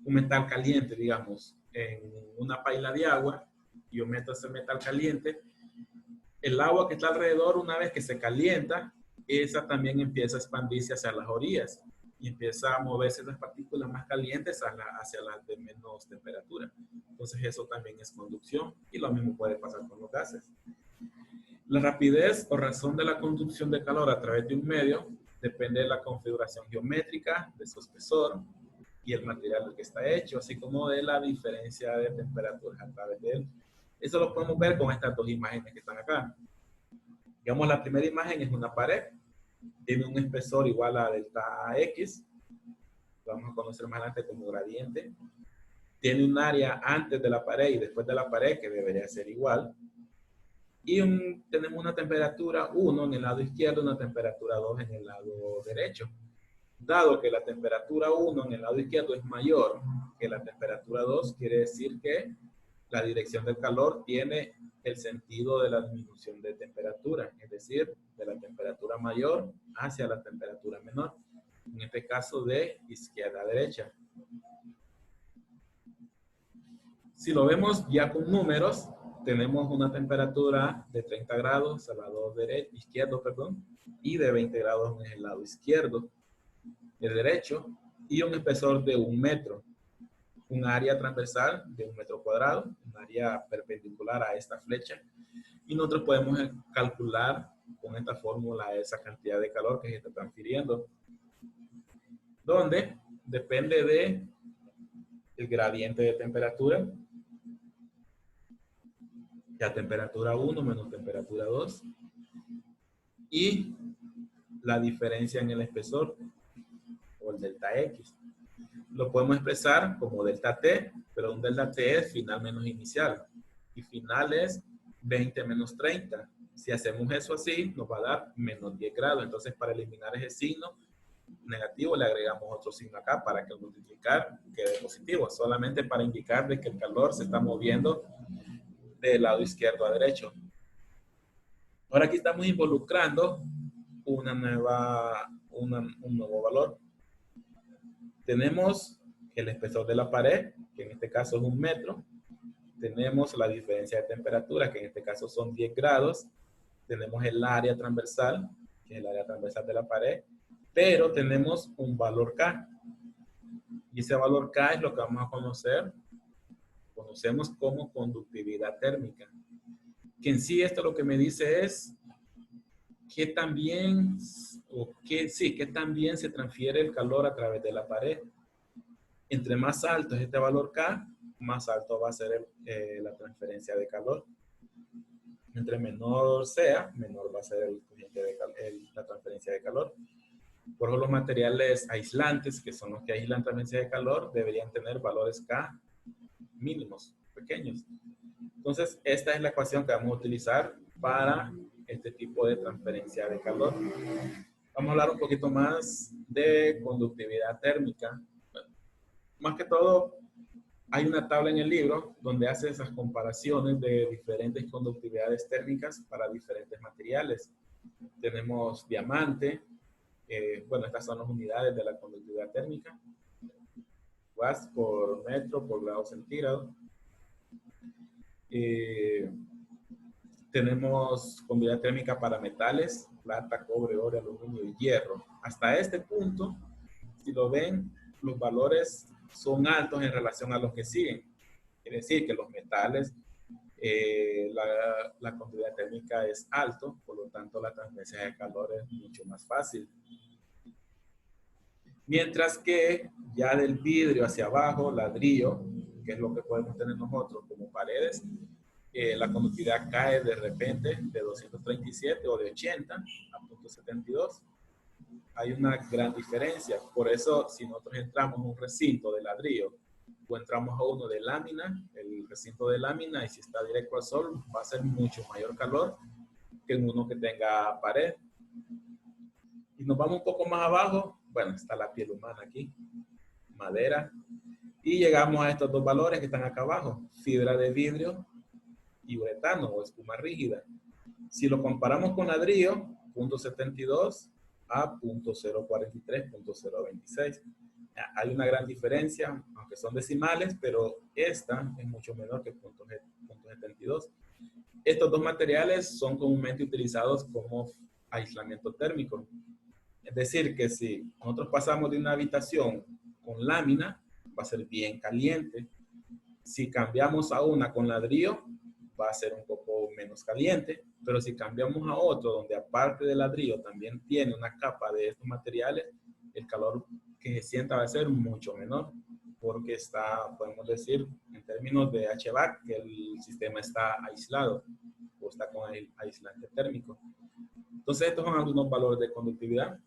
un metal caliente, digamos, en una paila de agua, yo meto ese metal caliente, el agua que está alrededor, una vez que se calienta, esa también empieza a expandirse hacia las orillas y empieza a moverse las partículas más calientes hacia las de menos temperatura. Entonces eso también es conducción y lo mismo puede pasar con los gases. La rapidez o razón de la conducción de calor a través de un medio depende de la configuración geométrica, de su espesor y el material del que está hecho, así como de la diferencia de temperaturas a través de él. Eso lo podemos ver con estas dos imágenes que están acá. Digamos, la primera imagen es una pared, tiene un espesor igual a delta X, lo vamos a conocer más adelante como gradiente. Tiene un área antes de la pared y después de la pared que debería ser igual. Y tenemos una temperatura 1 en el lado izquierdo, una temperatura 2 en el lado derecho. Dado que la temperatura 1 en el lado izquierdo es mayor que la temperatura 2, quiere decir que la dirección del calor tiene el sentido de la disminución de temperatura, es decir, de la temperatura mayor hacia la temperatura menor, en este caso de izquierda a derecha. Si lo vemos ya con números, tenemos una temperatura de 30 grados al lado izquierdo, y de 20 grados en el lado izquierdo, el derecho, y un espesor de 1 metro. Un área transversal de 1 metro cuadrado, un área perpendicular a esta flecha, y nosotros podemos calcular con esta fórmula esa cantidad de calor que se está transfiriendo. donde depende de el gradiente de temperatura, ya temperatura 1 menos temperatura 2, y la diferencia en el espesor, o el delta X. Lo podemos expresar como delta T, pero un delta T es final menos inicial, y final es 20 menos 30. Si hacemos eso así, nos va a dar menos 10 grados. Entonces, para eliminar ese signo negativo, le agregamos otro signo acá para que el multiplicar quede positivo, solamente para indicar de que el calor se está moviendo del lado izquierdo a derecho. Ahora aquí estamos involucrando un nuevo valor. Tenemos el espesor de la pared, que en este caso es 1 metro. Tenemos la diferencia de temperatura, que en este caso son 10 grados. Tenemos el área transversal, que es el área transversal de la pared. Pero tenemos un valor K. Y ese valor K es lo que vamos a conocemos como conductividad térmica. Que en sí esto lo que me dice es que también, que también se transfiere el calor a través de la pared. Entre más alto es este valor K, más alto va a ser la transferencia de calor. Entre menor sea, menor va a ser la transferencia de calor. Por eso los materiales aislantes, que son los que aíslan transferencia de calor, deberían tener valores K mínimos, pequeños. Entonces, esta es la ecuación que vamos a utilizar para este tipo de transferencia de calor. Vamos a hablar un poquito más de conductividad térmica. Más que todo, hay una tabla en el libro donde hace esas comparaciones de diferentes conductividades térmicas para diferentes materiales. Tenemos diamante. Bueno, estas son las unidades de la conductividad térmica. Watts por metro por grado centígrado. Tenemos conductividad térmica para metales, plata, cobre, oro, aluminio y hierro. Hasta este punto, si lo ven, los valores son altos en relación a los que siguen. Quiere decir que los metales, la conductividad térmica es alto, por lo tanto la transferencia de calor es mucho más fácil. Mientras que ya del vidrio hacia abajo, ladrillo, que es lo que podemos tener nosotros como paredes, la conductividad cae de repente de 237 o de 80 a 0.72. Hay una gran diferencia. Por eso, si nosotros entramos en un recinto de ladrillo o entramos a uno de lámina, el recinto de lámina, y si está directo al sol, va a ser mucho mayor calor que en uno que tenga pared. Y nos vamos un poco más abajo, bueno, está la piel humana aquí, madera, y llegamos a estos dos valores que están acá abajo, fibra de vidrio y uretano o espuma rígida. Si lo comparamos con ladrillo, 0.72 a 0.043, 0.026. Hay una gran diferencia, aunque son decimales, pero esta es mucho menor que 0.72. Estos dos materiales son comúnmente utilizados como aislamiento térmico. Es decir, que si nosotros pasamos de una habitación con lámina, va a ser bien caliente. Si cambiamos a una con ladrillo, va a ser un poco menos caliente. Pero si cambiamos a otro, donde aparte del ladrillo también tiene una capa de estos materiales, el calor que se sienta va a ser mucho menor, porque está, podemos decir, en términos de HVAC, que el sistema está aislado o está con aislante térmico. Entonces, estos son algunos valores de conductividad.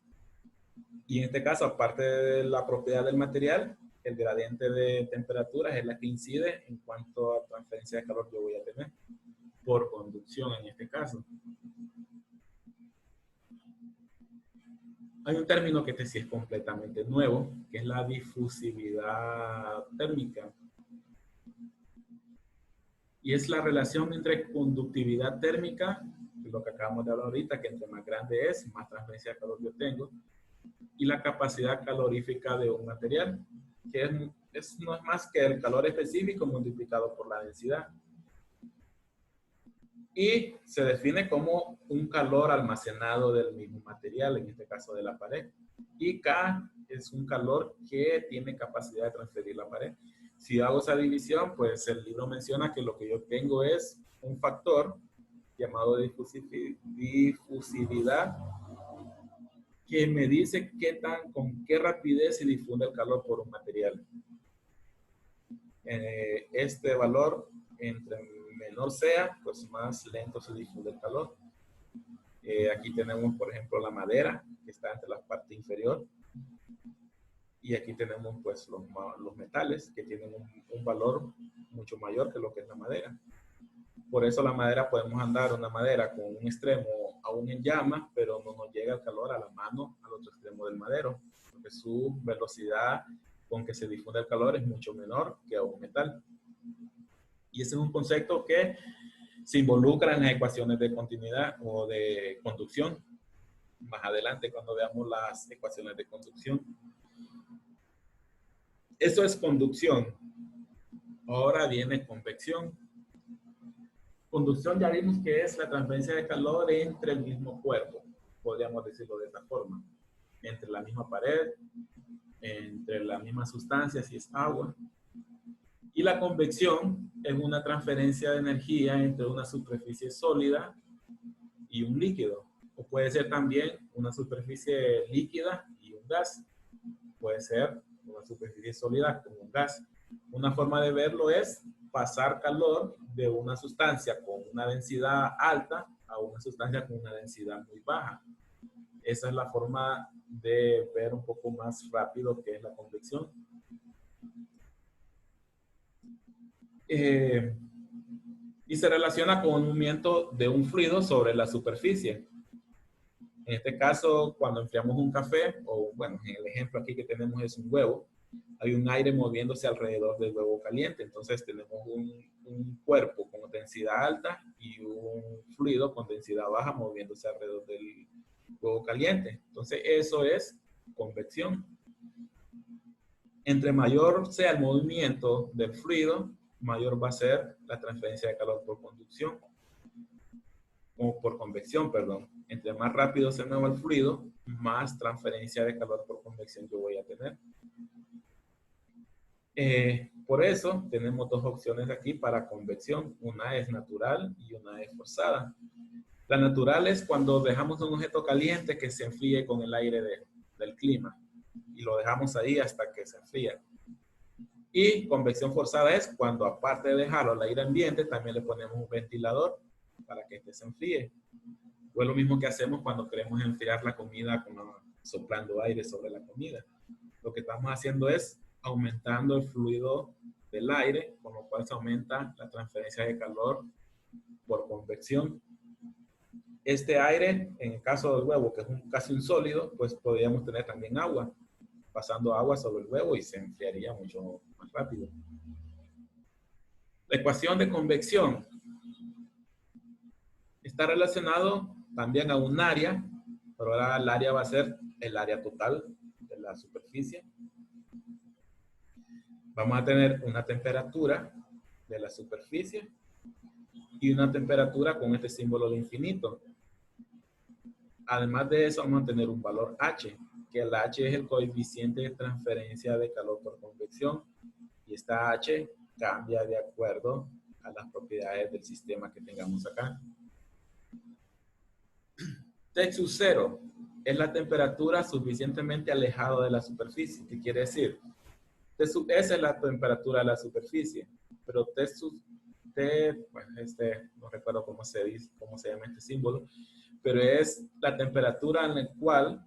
Y en este caso, aparte de la propiedad del material, el gradiente de temperatura es la que incide en cuanto a transferencia de calor yo voy a tener por conducción en este caso. Hay un término que este sí es completamente nuevo, que es la difusividad térmica. Y es la relación entre conductividad térmica, que es lo que acabamos de hablar ahorita, que entre más grande es, más transferencia de calor yo tengo, y la capacidad calorífica de un material, que no es más que el calor específico multiplicado por la densidad. Y se define como un calor almacenado del mismo material, en este caso de la pared. Y K es un calor que tiene capacidad de transferir la pared. Si hago esa división, pues el libro menciona que lo que yo tengo es un factor llamado difusividad que me dice con qué rapidez se difunde el calor por un material. Este valor, entre menor sea, pues más lento se difunde el calor. Aquí tenemos, por ejemplo, la madera, que está entre la parte inferior. Y aquí tenemos, pues, los metales, que tienen un valor mucho mayor que lo que es la madera. Por eso la madera, podemos andar una madera con un extremo aún en llamas, pero no nos llega el calor a la mano al otro extremo del madero, porque su velocidad con que se difunde el calor es mucho menor que a un metal. Y ese es un concepto que se involucra en las ecuaciones de continuidad o de conducción. Más adelante, cuando veamos las ecuaciones de conducción. Eso es conducción. Ahora viene convección. Conducción ya vimos que es la transferencia de calor entre el mismo cuerpo, podríamos decirlo de esta forma, entre la misma pared, entre la misma sustancia, si es agua. Y la convección es una transferencia de energía entre una superficie sólida y un líquido. O puede ser también una superficie líquida y un gas. Puede ser una superficie sólida con un gas. Una forma de verlo es pasar calor de una sustancia con una densidad alta a una sustancia con una densidad muy baja. Esa es la forma de ver un poco más rápido qué es la convección. Y se relaciona con un movimiento de un fluido sobre la superficie. En este caso, cuando enfriamos un café, o bueno, en el ejemplo aquí que tenemos es un huevo, hay un aire moviéndose alrededor del huevo caliente. Entonces tenemos un cuerpo con densidad alta y un fluido con densidad baja moviéndose alrededor del huevo caliente. Entonces eso es convección. Entre mayor sea el movimiento del fluido, mayor va a ser la transferencia de calor por conducción. O por convección, perdón. Entre más rápido se mueva el fluido, más transferencia de calor por convección yo voy a tener. Por eso tenemos dos opciones aquí para convección. Una es natural y una es forzada. La natural es cuando dejamos un objeto caliente que se enfríe con el aire del clima y lo dejamos ahí hasta que se enfría. Y convección forzada es cuando, aparte de dejarlo al aire ambiente, también le ponemos un ventilador para que este se enfríe. O es lo mismo que hacemos cuando queremos enfriar la comida soplando aire sobre la comida. Lo que estamos haciendo es aumentando el fluido del aire, con lo cual se aumenta la transferencia de calor por convección. Este aire, en el caso del huevo, que es casi un sólido, pues podríamos tener también agua, pasando agua sobre el huevo y se enfriaría mucho más rápido. La ecuación de convección está relacionado también a un área, pero ahora el área va a ser el área total de la superficie. Vamos a tener una temperatura de la superficie y una temperatura con este símbolo de infinito. Además de eso, vamos a tener un valor H, que el H es el coeficiente de transferencia de calor por convección, y esta H cambia de acuerdo a las propiedades del sistema que tengamos acá. T-0 es la temperatura suficientemente alejada de la superficie. ¿Qué quiere decir? Esa es la temperatura de la superficie, pero no recuerdo cómo se dice, cómo se llama este símbolo, pero es la temperatura en la cual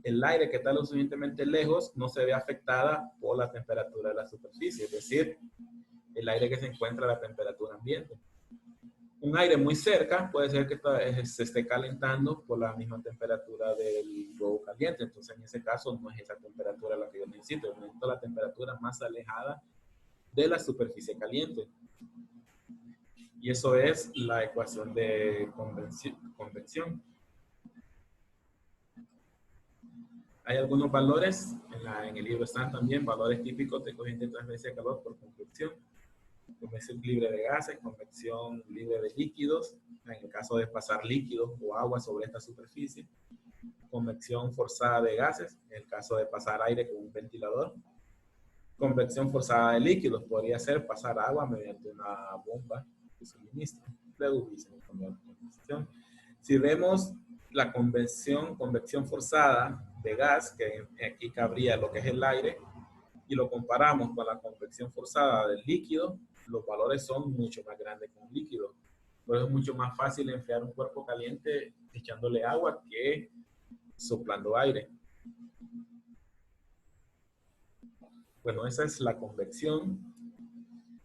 el aire que está lo suficientemente lejos no se ve afectada por la temperatura de la superficie, es decir, el aire que se encuentra a la temperatura ambiente. Un aire muy cerca puede ser que se esté calentando por la misma temperatura del huevo caliente. Entonces, en ese caso, no es esa temperatura la que yo necesito. Yo necesito la temperatura más alejada de la superficie caliente. Y eso es la ecuación de convección. Hay algunos valores, en el libro están también valores típicos de corriente de transferencia de calor por convección. Convección libre de gases, convección libre de líquidos, en el caso de pasar líquidos o agua sobre esta superficie. Convección forzada de gases, en el caso de pasar aire con un ventilador. Convección forzada de líquidos, podría ser pasar agua mediante una bomba de suministro. Luego dicen convección. Si vemos la convección forzada de gas, que aquí cabría lo que es el aire, y lo comparamos con la convección forzada del líquido, los valores son mucho más grandes que un líquido. Por eso es mucho más fácil enfriar un cuerpo caliente echándole agua que soplando aire. Bueno, esa es la convección.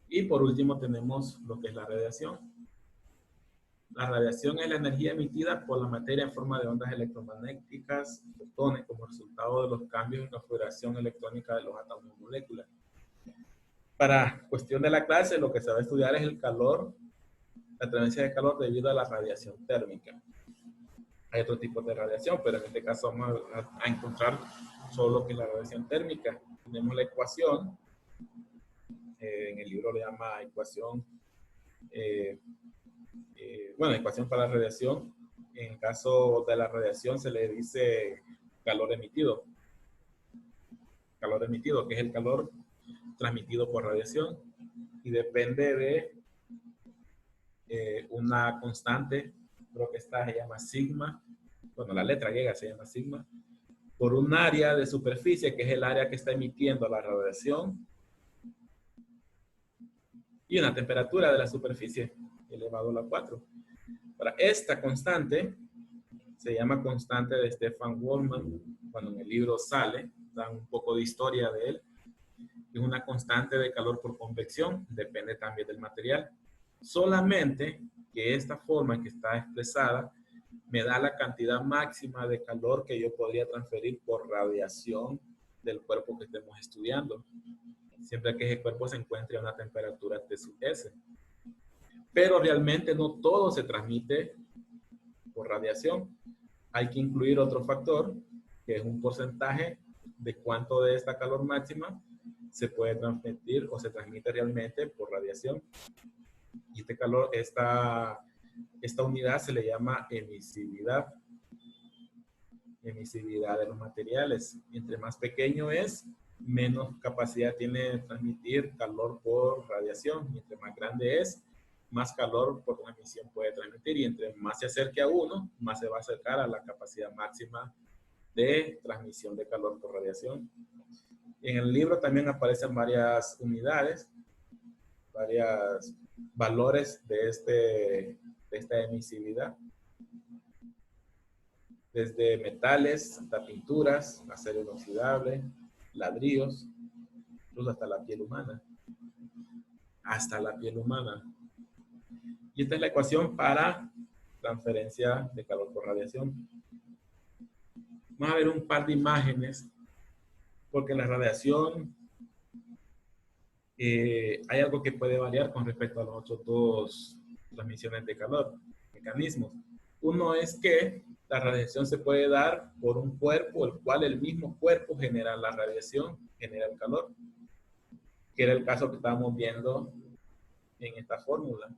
Y por último tenemos lo que es la radiación. La radiación es la energía emitida por la materia en forma de ondas electromagnéticas, fotones, como resultado de los cambios en configuración electrónica de los átomos y moléculas. Para cuestión de la clase, lo que se va a estudiar es el calor, la transferencia de calor debido a la radiación térmica. Hay otro tipo de radiación, pero en este caso vamos a encontrar solo lo que es la radiación térmica. Tenemos la ecuación, en el libro le llama ecuación, ecuación para la radiación. En el caso de la radiación se le dice calor emitido. Calor emitido, que es el calor transmitido por radiación, y depende de una constante, creo que esta se llama sigma, bueno, la letra griega se llama sigma, por un área de superficie, que es el área que está emitiendo la radiación, y una temperatura de la superficie elevado a la 4. Para esta constante se llama constante de Stefan Boltzmann. Cuando en el libro sale, dan un poco de historia de él. Es una constante de calor por convección, depende también del material. Solamente que esta forma que está expresada me da la cantidad máxima de calor que yo podría transferir por radiación del cuerpo que estemos estudiando, siempre que ese cuerpo se encuentre a una temperatura T sub S. Pero realmente no todo se transmite por radiación. Hay que incluir otro factor, que es un porcentaje de cuánto de esta calor máxima se puede transmitir o se transmite realmente por radiación. Y este calor, esta unidad se le llama emisividad. Emisividad de los materiales. Entre más pequeño es, menos capacidad tiene de transmitir calor por radiación. Y entre más grande es, más calor por emisión puede transmitir. Y entre más se acerque a 1, más se va a acercar a la capacidad máxima de transmisión de calor por radiación. En el libro también aparecen varias unidades, varios valores de esta emisividad. Desde metales hasta pinturas, acero inoxidable, ladrillos, incluso hasta la piel humana. Hasta la piel humana. Y esta es la ecuación para transferencia de calor por radiación. Vamos a ver un par de imágenes, porque la radiación hay algo que puede variar con respecto a los otros dos transmisiones de calor, mecanismos. Uno es que la radiación se puede dar por un cuerpo, el cual el mismo cuerpo genera la radiación, genera el calor, que era el caso que estábamos viendo en esta fórmula.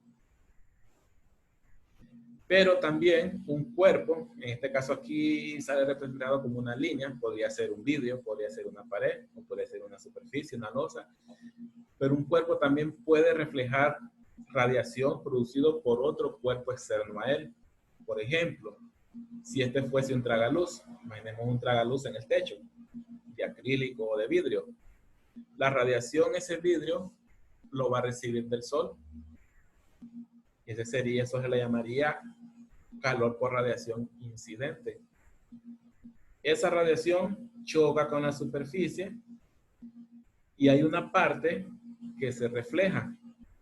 Pero también un cuerpo, en este caso aquí sale representado como una línea, podría ser un vidrio, podría ser una pared, o podría ser una superficie, una losa, pero un cuerpo también puede reflejar radiación producido por otro cuerpo externo a él. Por ejemplo, si este fuese un tragaluz, imaginemos un tragaluz en el techo, de acrílico o de vidrio. La radiación, ese vidrio, lo va a recibir del sol. Eso se le llamaría calor por radiación incidente. Esa radiación choca con la superficie y hay una parte que se refleja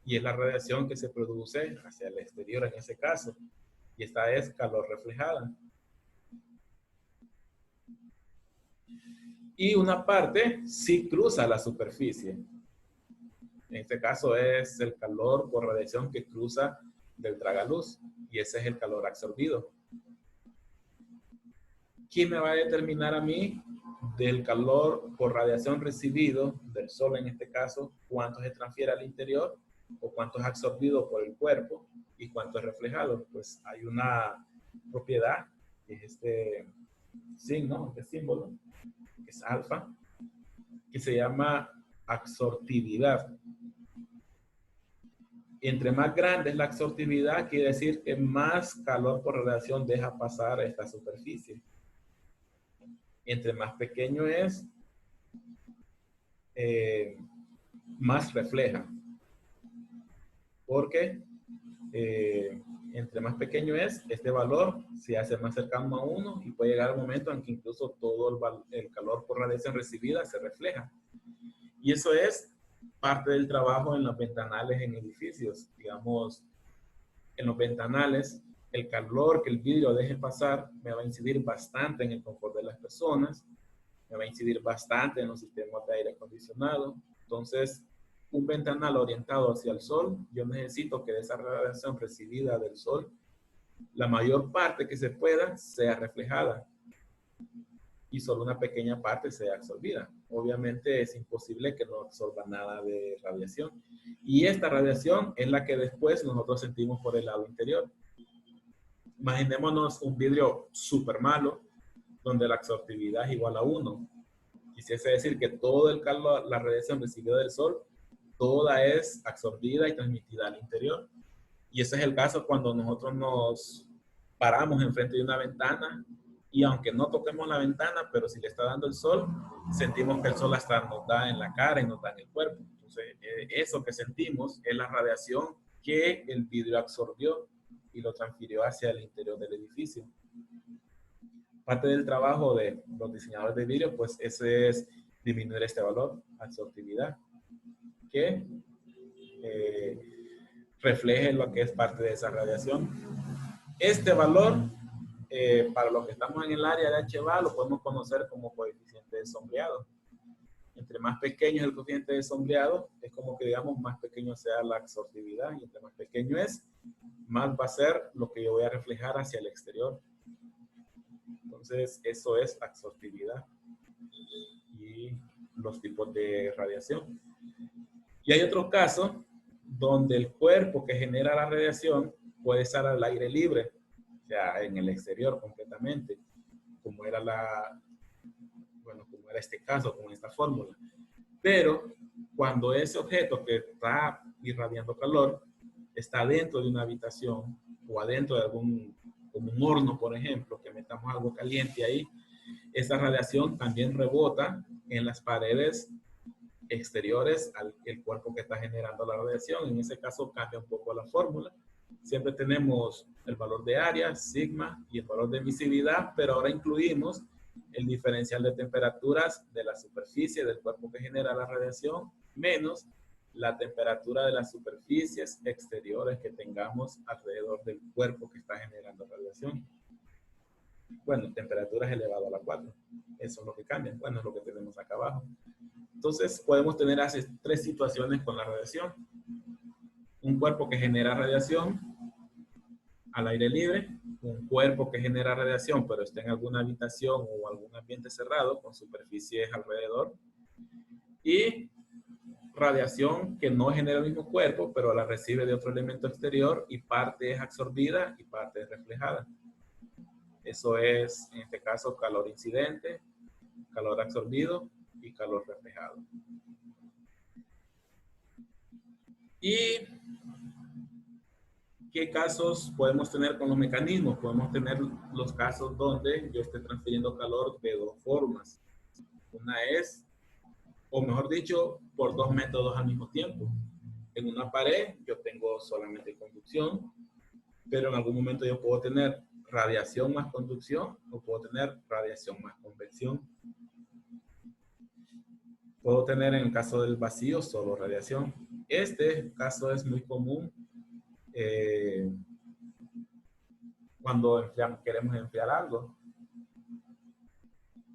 y es la radiación que se produce hacia el exterior en ese caso. Y esta es calor reflejada. Y una parte sí cruza la superficie. En este caso es el calor por radiación que cruza del tragaluz y ese es el calor absorbido. ¿Quién me va a determinar a mí del calor por radiación recibido del sol en este caso, cuánto se transfiere al interior o cuánto es absorbido por el cuerpo y cuánto es reflejado? Pues hay una propiedad, que es este signo, este símbolo, que es alfa, que se llama absortividad. Entre más grande es la absortividad, quiere decir que más calor por radiación deja pasar a esta superficie. Entre más pequeño es, más refleja. Porque entre más pequeño es, este valor se hace más cercano a 1 y puede llegar al momento en que incluso todo el calor por radiación recibida se refleja. Y eso es parte del trabajo en los ventanales en edificios. Digamos, en los ventanales, el calor que el vidrio deje pasar me va a incidir bastante en el confort de las personas, me va a incidir bastante en los sistemas de aire acondicionado. Entonces, un ventanal orientado hacia el sol, yo necesito que de esa radiación recibida del sol, la mayor parte que se pueda sea reflejada y solo una pequeña parte sea absorbida. Obviamente es imposible que no absorba nada de radiación. Y esta radiación es la que después nosotros sentimos por el lado interior. Imaginémonos un vidrio súper malo, donde la absortividad es igual a 1. Quisiese decir que todo el calor, la radiación recibida del sol, toda es absorbida y transmitida al interior. Y ese es el caso cuando nosotros nos paramos enfrente de una ventana y aunque no toquemos la ventana, pero si le está dando el sol, sentimos que el sol hasta nos da en la cara y nos da en el cuerpo. Entonces, eso que sentimos es la radiación que el vidrio absorbió y lo transfirió hacia el interior del edificio. Parte del trabajo de los diseñadores de vidrio, pues ese es disminuir este valor, absortividad, que refleje lo que es parte de esa radiación. Este valor, para los que estamos en el área de HVA, lo podemos conocer como coeficiente de sombreado. Entre más pequeño es el coeficiente de sombreado, es como que digamos más pequeño sea la absortividad, y entre más pequeño es, más va a ser lo que yo voy a reflejar hacia el exterior. Entonces, eso es absortividad y los tipos de radiación. Y hay otro caso donde el cuerpo que genera la radiación puede estar al aire libre, o sea, en el exterior completamente, como era como era este caso, con esta fórmula. Pero cuando ese objeto que está irradiando calor está dentro de una habitación o adentro de como un horno, por ejemplo, que metamos algo caliente ahí, esa radiación también rebota en las paredes exteriores al cuerpo que está generando la radiación. En ese caso cambia un poco la fórmula. Siempre tenemos el valor de área, sigma, y el valor de emisividad, pero ahora incluimos el diferencial de temperaturas de la superficie del cuerpo que genera la radiación, menos la temperatura de las superficies exteriores que tengamos alrededor del cuerpo que está generando radiación. Bueno, temperaturas elevado a la 4. Eso es lo que cambia. Bueno, es lo que tenemos acá abajo. Entonces, podemos tener tres situaciones con la radiación. Un cuerpo que genera radiación al aire libre, un cuerpo que genera radiación pero está en alguna habitación o algún ambiente cerrado con superficies alrededor, y radiación que no genera el mismo cuerpo pero la recibe de otro elemento exterior y parte es absorbida y parte es reflejada. Eso es, en este caso, calor incidente, calor absorbido y calor reflejado. ¿Y qué casos podemos tener con los mecanismos? Podemos tener los casos donde yo esté transfiriendo calor de dos formas. Una es, o mejor dicho, por dos métodos al mismo tiempo. En una pared yo tengo solamente conducción, pero en algún momento yo puedo tener radiación más conducción o puedo tener radiación más convección. Puedo tener, en el caso del vacío, solo radiación. Este caso es muy común cuando queremos enfriar algo.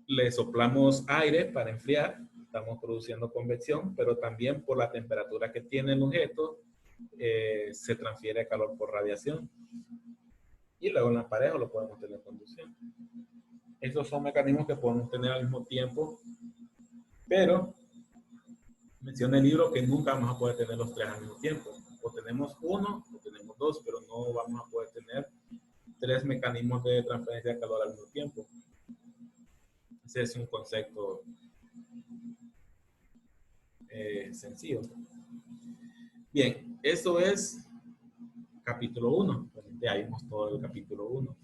Le soplamos aire para enfriar, estamos produciendo convección, pero también por la temperatura que tiene el objeto, se transfiere calor por radiación. Y luego en la pared lo podemos tener conducción. Esos son mecanismos que podemos tener al mismo tiempo, pero menciona el libro que nunca vamos a poder tener los tres al mismo tiempo. O tenemos uno o tenemos dos, pero no vamos a poder tener tres mecanismos de transferencia de calor al mismo tiempo. Ese es un concepto sencillo. Bien, eso es capítulo 1. Ya vimos todo el capítulo 1.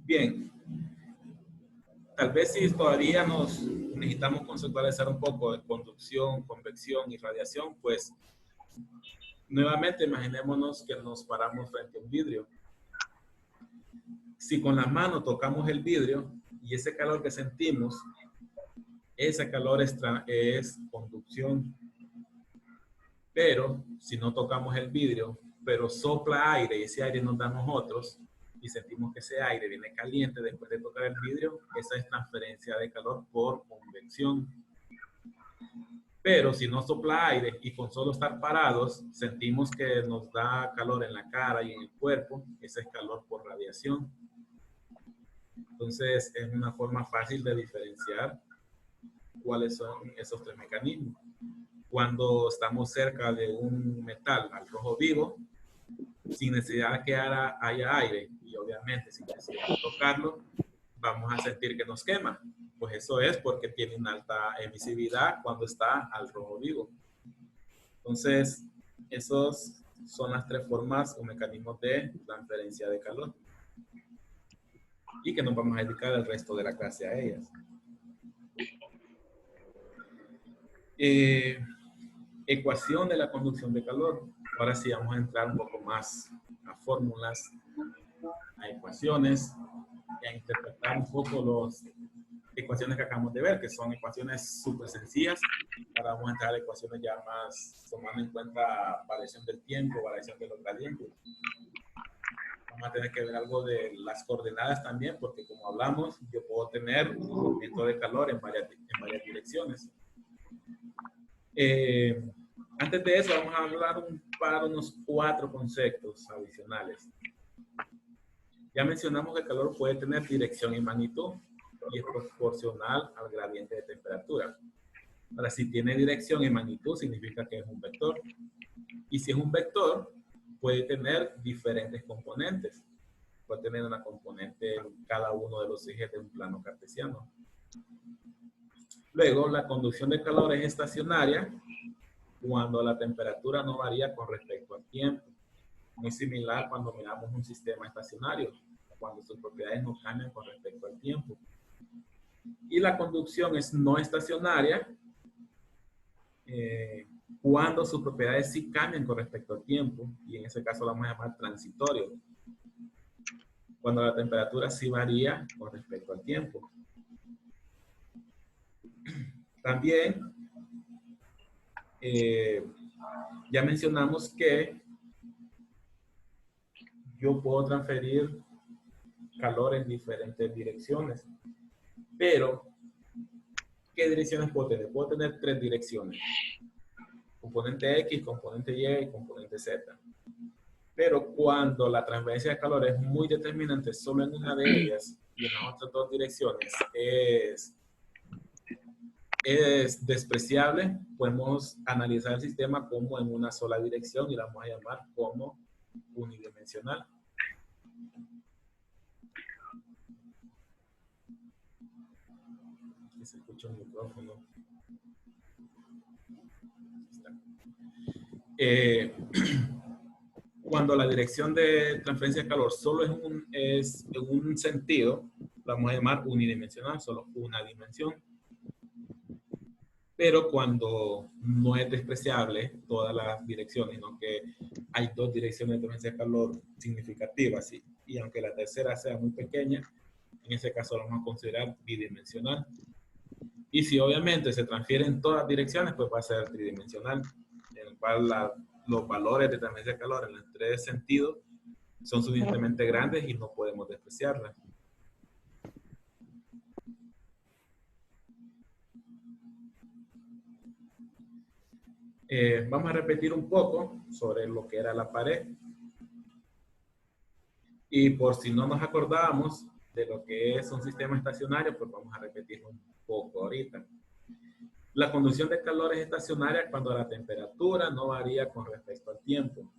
Bien, tal vez si todavía nos necesitamos conceptualizar un poco de conducción, convección y radiación, pues nuevamente imaginémonos que nos paramos frente a un vidrio. Si con las manos tocamos el vidrio y ese calor que sentimos, ese calor es conducción. Pero si no tocamos el vidrio, pero sopla aire y ese aire nos da a nosotros y sentimos que ese aire viene caliente después de tocar el vidrio, esa es transferencia de calor por convección. Pero si no sopla aire y con solo estar parados sentimos que nos da calor en la cara y en el cuerpo, ese es calor por radiación. Entonces es una forma fácil de diferenciar cuáles son esos tres mecanismos. Cuando estamos cerca de un metal al rojo vivo, sin necesidad de que haya aire y obviamente sin necesidad de tocarlo, vamos a sentir que nos quema. Pues eso es porque tiene una alta emisividad cuando está al rojo vivo. Entonces, esos son las tres formas o mecanismos de transferencia de calor. Y que nos vamos a dedicar el resto de la clase a ellas. Ecuación de la conducción de calor. Ahora sí vamos a entrar un poco más a fórmulas, a ecuaciones, y a interpretar un poco las ecuaciones que acabamos de ver, que son ecuaciones súper sencillas. Ahora vamos a entrar a ecuaciones ya más tomando en cuenta variación del tiempo, variación de los gradientes. Vamos a tener que ver algo de las coordenadas también, porque como hablamos, yo puedo tener un movimiento de calor en varias direcciones. Antes de eso, vamos a hablar unos 4 conceptos adicionales. Ya mencionamos que el calor puede tener dirección y magnitud y es proporcional al gradiente de temperatura. Ahora, si tiene dirección y magnitud, significa que es un vector. Y si es un vector, puede tener diferentes componentes. Puede tener una componente en cada uno de los ejes de un plano cartesiano. Luego, la conducción de calor es estacionaria cuando la temperatura no varía con respecto al tiempo. Muy similar cuando miramos un sistema estacionario, cuando sus propiedades no cambian con respecto al tiempo. Y la conducción es no estacionaria cuando sus propiedades sí cambian con respecto al tiempo, y en ese caso lo vamos a llamar transitorio, cuando la temperatura sí varía con respecto al tiempo. También ya mencionamos que yo puedo transferir calor en diferentes direcciones, pero ¿qué direcciones puedo tener? Puedo tener 3 direcciones: componente X, componente Y y componente Z. Pero cuando la transferencia de calor es muy determinante solo en una de ellas y en las otras 2 direcciones es despreciable, podemos analizar el sistema como en una sola dirección y la vamos a llamar como unidimensional. Aquí se escucha un micrófono. Cuando la dirección de transferencia de calor solo es en un sentido, la vamos a llamar unidimensional, solo una dimensión. Pero cuando no es despreciable todas las direcciones, sino que hay 2 direcciones de transferencia de calor significativas, y aunque la tercera sea muy pequeña, en ese caso lo vamos a considerar bidimensional. Y si obviamente se transfieren todas las direcciones, pues va a ser tridimensional, en el cual los valores de transferencia de calor en los 3 sentidos son suficientemente grandes y no podemos despreciarlas. Vamos a repetir un poco sobre lo que era la pared. Y por si no nos acordábamos de lo que es un sistema estacionario, pues vamos a repetir un poco ahorita. La conducción de calor es estacionaria cuando la temperatura no varía con respecto al tiempo.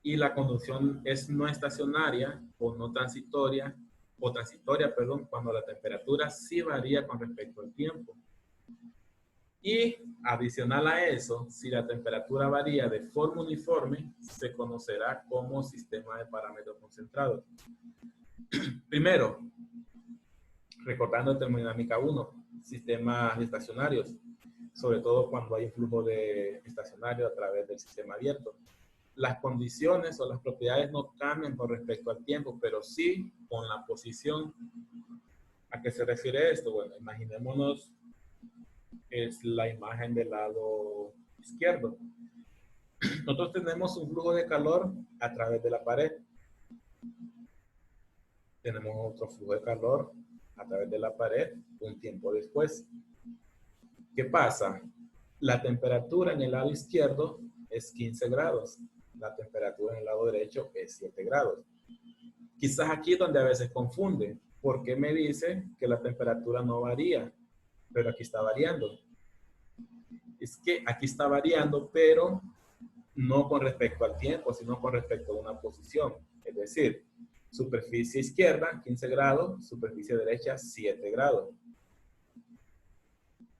Y la conducción es no estacionaria o no transitoria, cuando la temperatura sí varía con respecto al tiempo. Y adicional a eso, si la temperatura varía de forma uniforme, se conocerá como sistema de parámetros concentrados. Primero, recordando termodinámica 1, sistemas estacionarios, sobre todo cuando hay un flujo de estacionario a través del sistema abierto. Las condiciones o las propiedades no cambian con respecto al tiempo, pero sí con la posición. ¿A qué se refiere esto? Bueno, imaginémonos, es la imagen del lado izquierdo. Nosotros tenemos un flujo de calor a través de la pared. Tenemos otro flujo de calor a través de la pared un tiempo después. ¿Qué pasa? La temperatura en el lado izquierdo es 15 grados. La temperatura en el lado derecho es 7 grados. Quizás aquí es donde a veces confunde. ¿Por qué me dice que la temperatura no varía? Pero aquí está variando. Es que aquí está variando, pero no con respecto al tiempo, sino con respecto a una posición. Es decir, superficie izquierda, 15 grados, superficie derecha, 7 grados.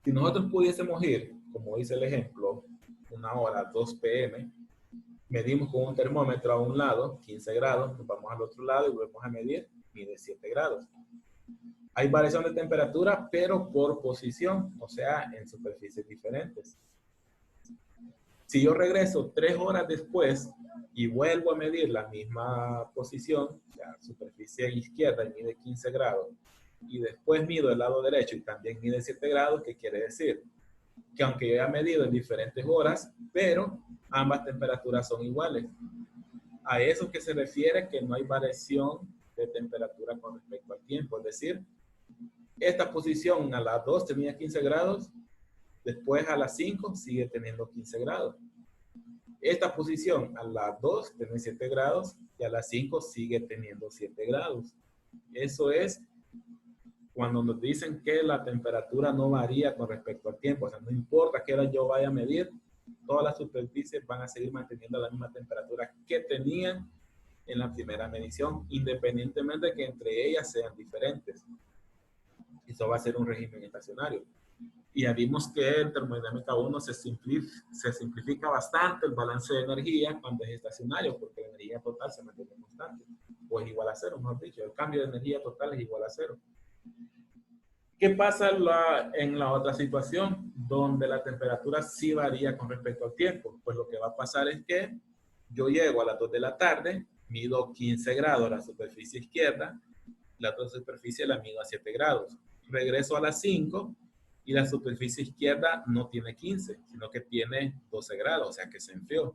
Si nosotros pudiésemos ir, como dice el ejemplo, 1 hora, 2 p.m., medimos con un termómetro a un lado, 15 grados, nos vamos al otro lado y volvemos a medir, mide 7 grados. Hay variación de temperatura, pero por posición, o sea, en superficies diferentes. Si yo regreso 3 horas después y vuelvo a medir la misma posición, o sea, superficie izquierda y mide 15 grados, y después mido el lado derecho y también mide 7 grados, ¿qué quiere decir? Que aunque yo haya medido en diferentes horas, pero ambas temperaturas son iguales. A eso que se refiere que no hay variación de temperatura con respecto al tiempo. Es decir, esta posición a las 2 tenía 15 grados, después a las 5 sigue teniendo 15 grados. Esta posición a las 2 tiene 7 grados y a las 5 sigue teniendo 7 grados. Eso es cuando nos dicen que la temperatura no varía con respecto al tiempo. O sea, no importa qué hora yo vaya a medir, todas las superficies van a seguir manteniendo la misma temperatura que tenían en la primera medición, independientemente de que entre ellas sean diferentes. Eso va a ser un régimen estacionario. Y ya vimos que en termodinámica 1 se simplifica bastante el balance de energía cuando es estacionario, porque la energía total se mantiene constante, o es igual a cero, mejor dicho, el cambio de energía total es igual a cero. ¿Qué pasa en la otra situación, donde la temperatura sí varía con respecto al tiempo? Pues lo que va a pasar es que yo llego a las 2 de la tarde, mido 15 grados la superficie izquierda, la otra superficie la mido a 7 grados. Regreso a las 5 y la superficie izquierda no tiene 15, sino que tiene 12 grados, o sea que se enfrió.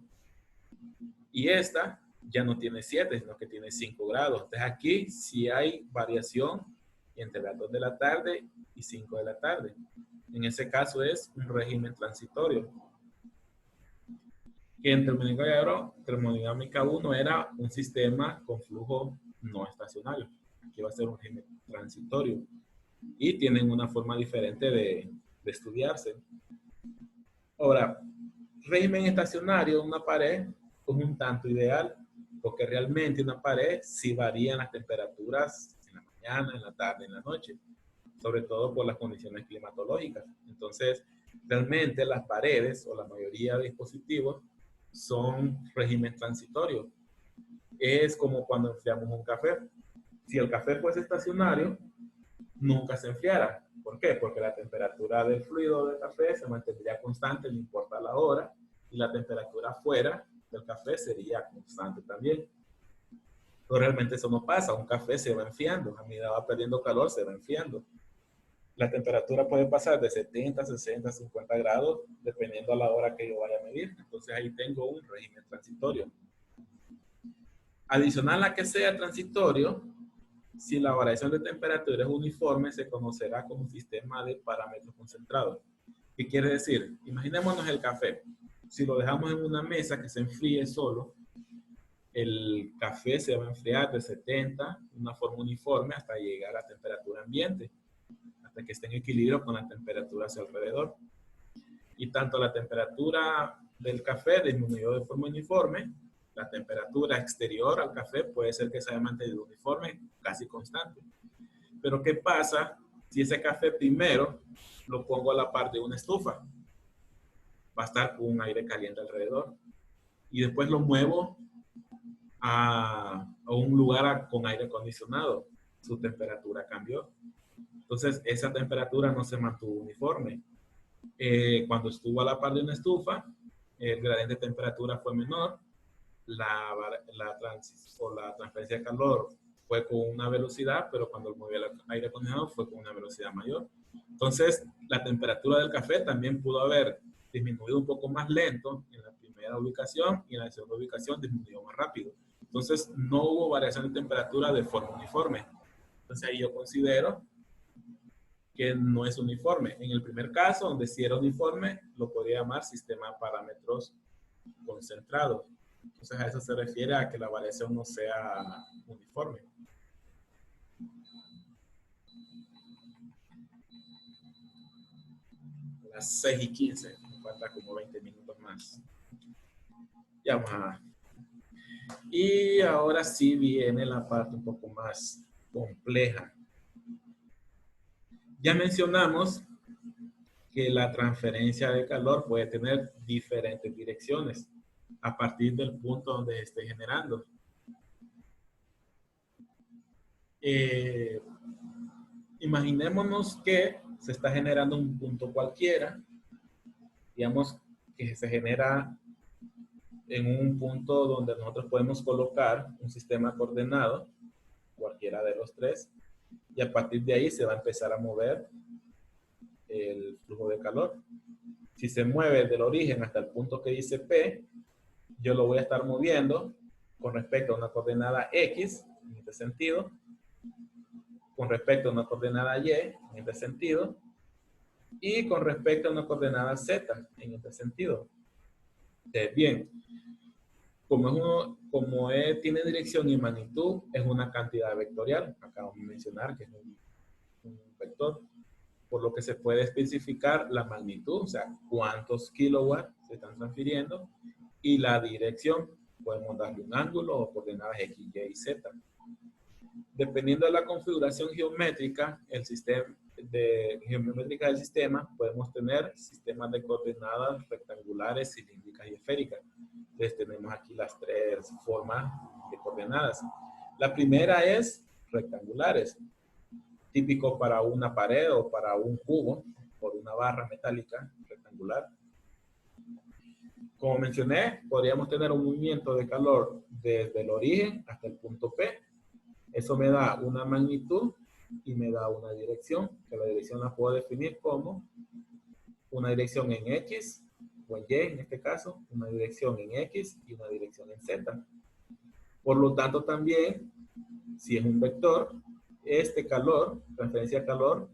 Y esta ya no tiene 7, sino que tiene 5 grados. Entonces aquí sí hay variación entre las 2 de la tarde y 5 de la tarde. En ese caso es un régimen transitorio. Que en termodinámica 1 era un sistema con flujo no estacionario. Aquí va a ser un régimen transitorio. Y tienen una forma diferente de estudiarse. Ahora, régimen estacionario, una pared es un tanto ideal, porque realmente una pared sí varían las temperaturas en la mañana, en la tarde, en la noche, sobre todo por las condiciones climatológicas. Entonces, realmente las paredes o la mayoría de dispositivos son régimen transitorio. Es como cuando enfriamos un café. Si el café fuese estacionario, nunca se enfriara. ¿Por qué? Porque la temperatura del fluido del café se mantendría constante, no importa la hora, y la temperatura fuera del café sería constante también. Pero realmente eso no pasa, un café se va enfriando, a medida va perdiendo calor, se va enfriando. La temperatura puede pasar de 70, 60, 50 grados, dependiendo a la hora que yo vaya a medir. Entonces ahí tengo un régimen transitorio. Adicional a que sea transitorio, si la variación de temperatura es uniforme, se conocerá como un sistema de parámetros concentrados. ¿Qué quiere decir? Imaginémonos el café. Si lo dejamos en una mesa que se enfríe solo, el café se va a enfriar de 70, de una forma uniforme, hasta llegar a temperatura ambiente, hasta que esté en equilibrio con la temperatura a su alrededor. Y tanto la temperatura del café disminuyó de forma uniforme, la temperatura exterior al café puede ser que se haya mantenido uniforme, casi constante. Pero ¿qué pasa si ese café primero lo pongo a la par de una estufa? va a estar con un aire caliente alrededor. Y después lo muevo a un lugar con aire acondicionado. Su temperatura cambió. Entonces, esa temperatura no se mantuvo uniforme. Cuando estuvo a la par de una estufa, el gradiente de temperatura fue menor, la transferencia de calor fue con una velocidad, pero cuando movió el aire acondicionado fue con una velocidad mayor. Entonces, la temperatura del café también pudo haber disminuido un poco más lento en la primera ubicación y en la segunda ubicación disminuyó más rápido. Entonces, no hubo variación de temperatura de forma uniforme. Entonces, ahí yo considero que no es uniforme. En el primer caso, donde sí era uniforme, lo podría llamar sistema de parámetros concentrados. Entonces, a eso se refiere a que la variación no sea uniforme. Las 6:15, me falta como 20 minutos más. Ya vamos a... Y ahora sí viene la parte un poco más compleja. Ya mencionamos que la transferencia de calor puede tener diferentes direcciones a partir del punto donde esté generando. Imaginémonos que se está generando un punto cualquiera, digamos que se genera en un punto donde nosotros podemos colocar un sistema coordenado, cualquiera de los tres, y a partir de ahí se va a empezar a mover el flujo de calor. Si se mueve del origen hasta el punto que dice P, yo lo voy a estar moviendo con respecto a una coordenada X, en este sentido, con respecto a una coordenada Y, en este sentido, y con respecto a una coordenada Z, en este sentido. Bien, tiene dirección y magnitud, es una cantidad vectorial, acabamos de mencionar que es un vector, por lo que se puede especificar la magnitud, o sea, cuántos kilowatts se están transfiriendo, y la dirección, podemos darle un ángulo o coordenadas X, Y y Z. Dependiendo de la configuración geométrica, geométrica del sistema, podemos tener sistemas de coordenadas rectangulares, cilíndricas y esféricas. Entonces tenemos aquí las tres formas de coordenadas. La primera es rectangulares, típico para una pared o para un cubo, por una barra metálica rectangular. Como mencioné, podríamos tener un movimiento de calor desde el origen hasta el punto P. Eso me da una magnitud y me da una dirección, que la dirección la puedo definir como una dirección en X, o en Y en este caso, una dirección en X y una dirección en Z. Por lo tanto, también, si es un vector, este calor, transferencia de calor,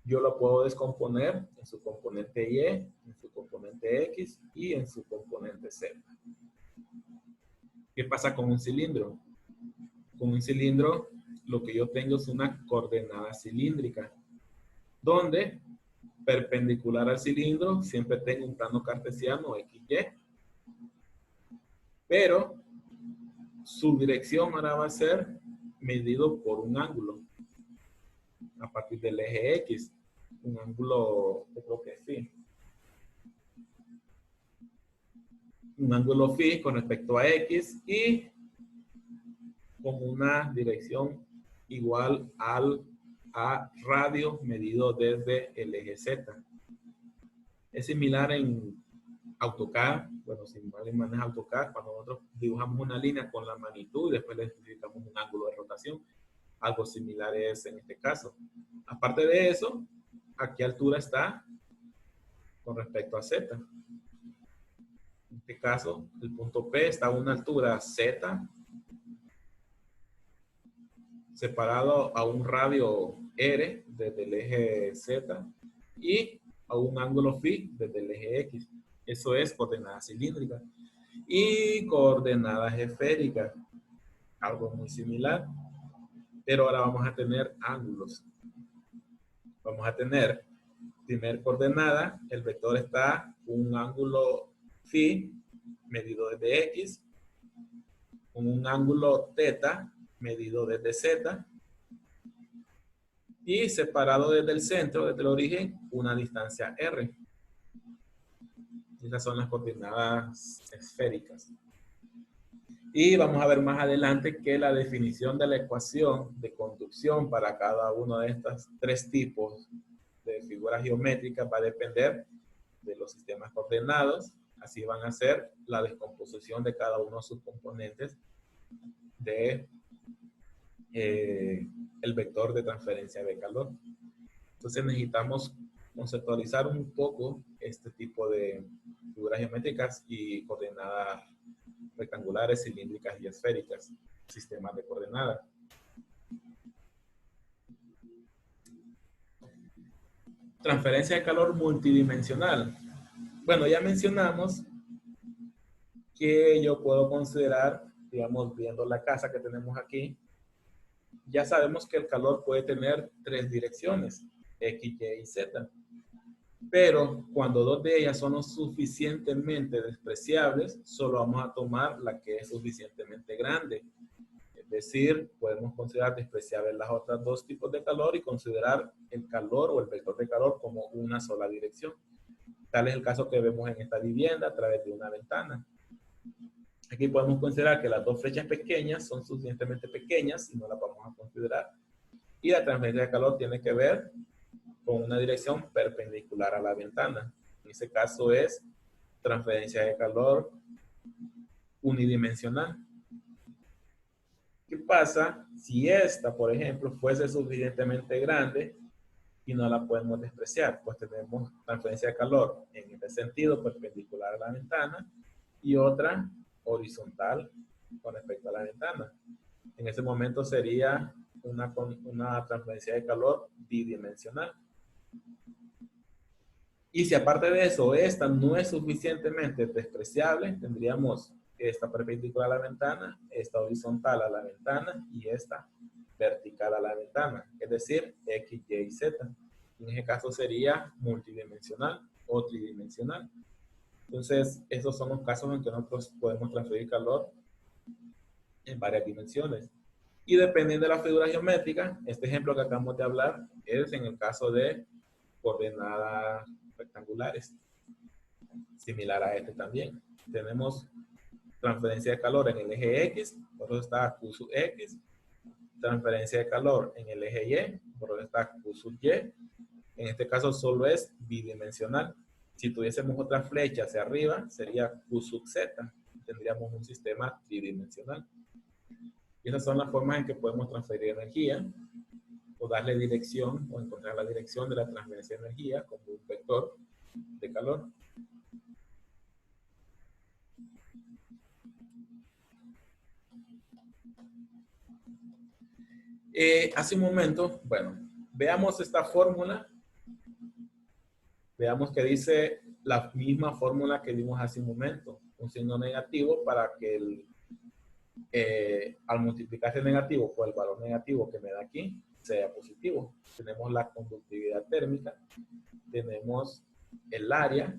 yo lo puedo descomponer en su componente Y, en su componente X y en su componente Z. ¿Qué pasa con un cilindro? Con un cilindro, lo que yo tengo es una coordenada cilíndrica, donde perpendicular al cilindro siempre tengo un plano cartesiano XY, pero su dirección ahora va a ser medido por un ángulo a partir del eje X, un ángulo, yo creo que sí, un ángulo phi con respecto a X y con una dirección igual a radio medido desde el eje Z. Es similar en AutoCAD, bueno, si alguien maneja AutoCAD, cuando nosotros dibujamos una línea con la magnitud y después le especificamos un ángulo de rotación, algo similar es en este caso. Aparte de eso, ¿a qué altura está con respecto a Z? En este caso, el punto P está a una altura Z, separado a un radio R desde el eje Z y a un ángulo phi desde el eje X. Eso es coordenadas cilíndricas. Y coordenadas esféricas, algo muy similar, pero ahora vamos a tener ángulos. Vamos a tener, primer coordenada, el vector está un ángulo phi medido desde X, con un ángulo teta medido desde Z, y separado desde el centro, desde el origen, una distancia R. Esas son las coordenadas esféricas. Y vamos a ver más adelante que la definición de la ecuación de conducción para cada uno de estos tres tipos de figuras geométricas va a depender de los sistemas coordenados. Así van a ser la descomposición de cada uno de sus componentes de el vector de transferencia de calor. Entonces necesitamos conceptualizar un poco este tipo de figuras geométricas y coordenadas rectangulares, cilíndricas y esféricas, sistemas de coordenadas. Transferencia de calor multidimensional. Bueno, ya mencionamos que yo puedo considerar, digamos, viendo la casa que tenemos aquí, ya sabemos que el calor puede tener tres direcciones, X, Y y Z. Pero cuando dos de ellas son lo suficientemente despreciables, solo vamos a tomar la que es suficientemente grande. Es decir, podemos considerar despreciables las otras dos tipos de calor y considerar el calor o el vector de calor como una sola dirección. Tal es el caso que vemos en esta vivienda a través de una ventana. Aquí podemos considerar que las dos flechas pequeñas son suficientemente pequeñas y no las vamos a considerar. Y la transferencia de calor tiene que ver con una dirección perpendicular a la ventana. En ese caso es transferencia de calor unidimensional. ¿Qué pasa si esta, por ejemplo, fuese suficientemente grande y no la podemos despreciar? Pues tenemos transferencia de calor en este sentido perpendicular a la ventana y otra horizontal con respecto a la ventana. En ese momento sería una transferencia de calor bidimensional. Y si aparte de eso, esta no es suficientemente despreciable, tendríamos esta perpendicular a la ventana, esta horizontal a la ventana y esta vertical a la ventana, es decir, X, Y y Z. En ese caso sería multidimensional o tridimensional. Entonces, esos son los casos en que nosotros podemos transferir calor en varias dimensiones. Y dependiendo de la figura geométrica, este ejemplo que acabamos de hablar es en el caso de coordenadas rectangulares. Similar a este también. Tenemos transferencia de calor en el eje X, por eso está Q sub X. Transferencia de calor en el eje Y, por eso está Q sub Y. En este caso solo es bidimensional. Si tuviésemos otra flecha hacia arriba, sería Q sub Z. Tendríamos un sistema tridimensional. Y esas son las formas en que podemos transferir energía o darle dirección o encontrar la dirección de la transferencia de energía como un vector de calor. Hace un momento, bueno, veamos esta fórmula. Veamos que dice la misma fórmula que vimos hace un momento. Un signo negativo para que al multiplicarse negativo por el valor negativo que me da aquí, sea positivo. Tenemos la conductividad térmica, tenemos el área,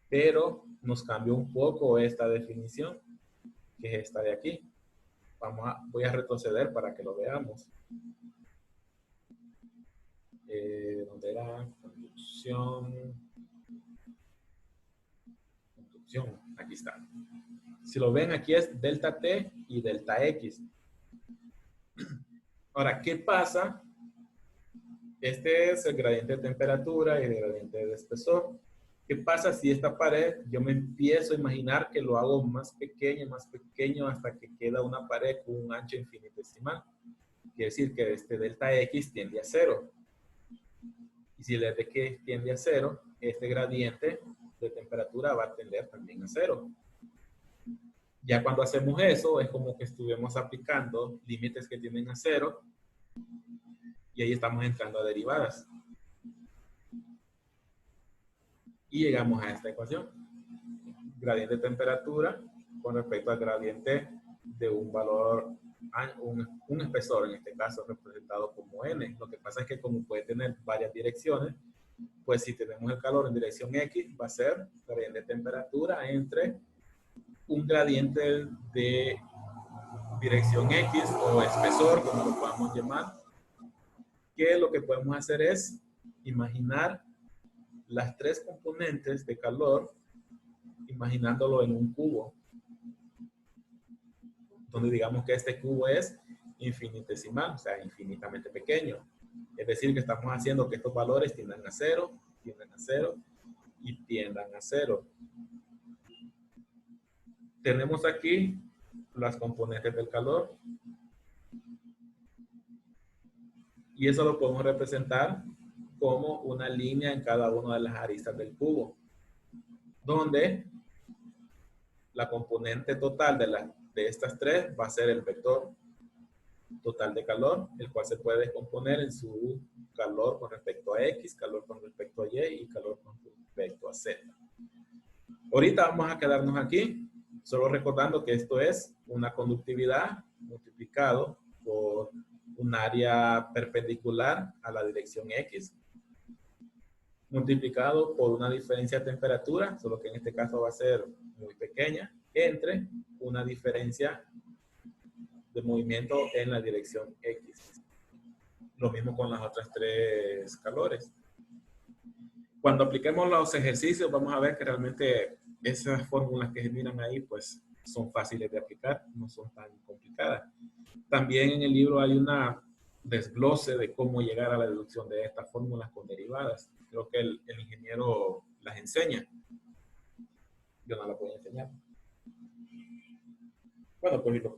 pero nos cambió un poco esta definición, que es esta de aquí. Voy a retroceder para que lo veamos. ¿Dónde era? Conducción. Aquí está. Si lo ven, aquí es delta T y delta X. Ahora, ¿qué pasa? Este es el gradiente de temperatura y el gradiente de espesor. ¿Qué pasa si esta pared yo me empiezo a imaginar que lo hago más pequeño hasta que queda una pared con un ancho infinitesimal? Quiere decir que este delta X tiende a 0. Y si el delta X tiende a 0, este gradiente de temperatura va a tender también a 0. Ya cuando hacemos eso, es como que estuvimos aplicando límites que tienden a 0 y ahí estamos entrando a derivadas. Y llegamos a esta ecuación. Gradiente de temperatura con respecto al gradiente de un valor, un espesor, en este caso representado como N. Lo que pasa es que como puede tener varias direcciones, pues si tenemos el calor en dirección X, va a ser gradiente de temperatura entre un gradiente de dirección X o espesor, como lo podamos llamar, que lo que podemos hacer es imaginar las tres componentes de calor imaginándolo en un cubo, donde digamos que este cubo es infinitesimal, o sea, infinitamente pequeño. Es decir, que estamos haciendo que estos valores tiendan a cero y tiendan a cero. Tenemos aquí las componentes del calor. Y eso lo podemos representar como una línea en cada una de las aristas del cubo, donde la componente total de estas tres va a ser el vector total de calor, el cual se puede descomponer en su calor con respecto a X, calor con respecto a Y y calor con respecto a Z. Ahorita vamos a quedarnos aquí, solo recordando que esto es una conductividad multiplicado por un área perpendicular a la dirección X, multiplicado por una diferencia de temperatura, solo que en este caso va a ser muy pequeña, entre una diferencia de movimiento en la dirección X. Lo mismo con las otras tres calores. Cuando apliquemos los ejercicios, vamos a ver que realmente esas fórmulas que se miran ahí, pues son fáciles de aplicar, no son tan complicadas. También en el libro hay una desglose de cómo llegar a la deducción de estas fórmulas con derivadas. Creo que el ingeniero las enseña. Yo no las voy a enseñar. Bueno, pues si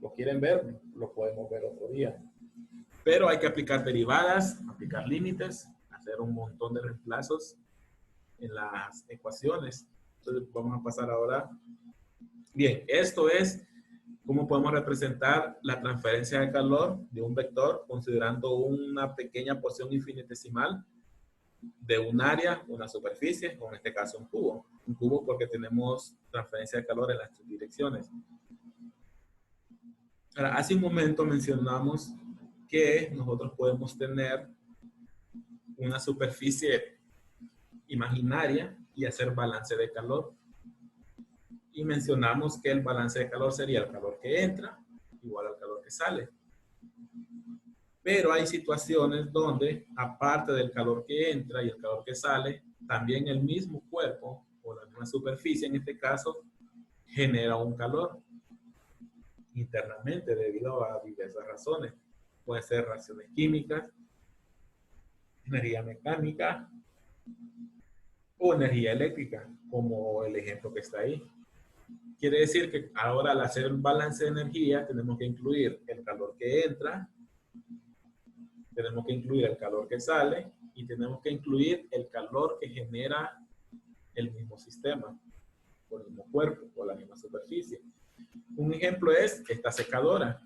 lo quieren ver, lo podemos ver otro día. Pero hay que aplicar derivadas, aplicar límites, hacer un montón de reemplazos en las ecuaciones. Entonces vamos a pasar ahora. Bien, esto es cómo podemos representar la transferencia de calor de un vector considerando una pequeña porción infinitesimal de un área, una superficie, o en este caso un cubo. Un cubo porque tenemos transferencia de calor en las tres direcciones. Ahora, hace un momento mencionamos que nosotros podemos tener una superficie imaginaria y hacer balance de calor. Y mencionamos que el balance de calor sería el calor que entra igual al calor que sale. Pero hay situaciones donde, aparte del calor que entra y el calor que sale, también el mismo cuerpo o la misma superficie, en este caso, genera un calor internamente debido a diversas razones. Pueden ser reacciones químicas, energía mecánica o energía eléctrica, como el ejemplo que está ahí. Quiere decir que ahora al hacer el balance de energía tenemos que incluir el calor que entra, tenemos que incluir el calor que sale y tenemos que incluir el calor que genera el mismo sistema, o el mismo cuerpo, o la misma superficie. Un ejemplo es esta secadora.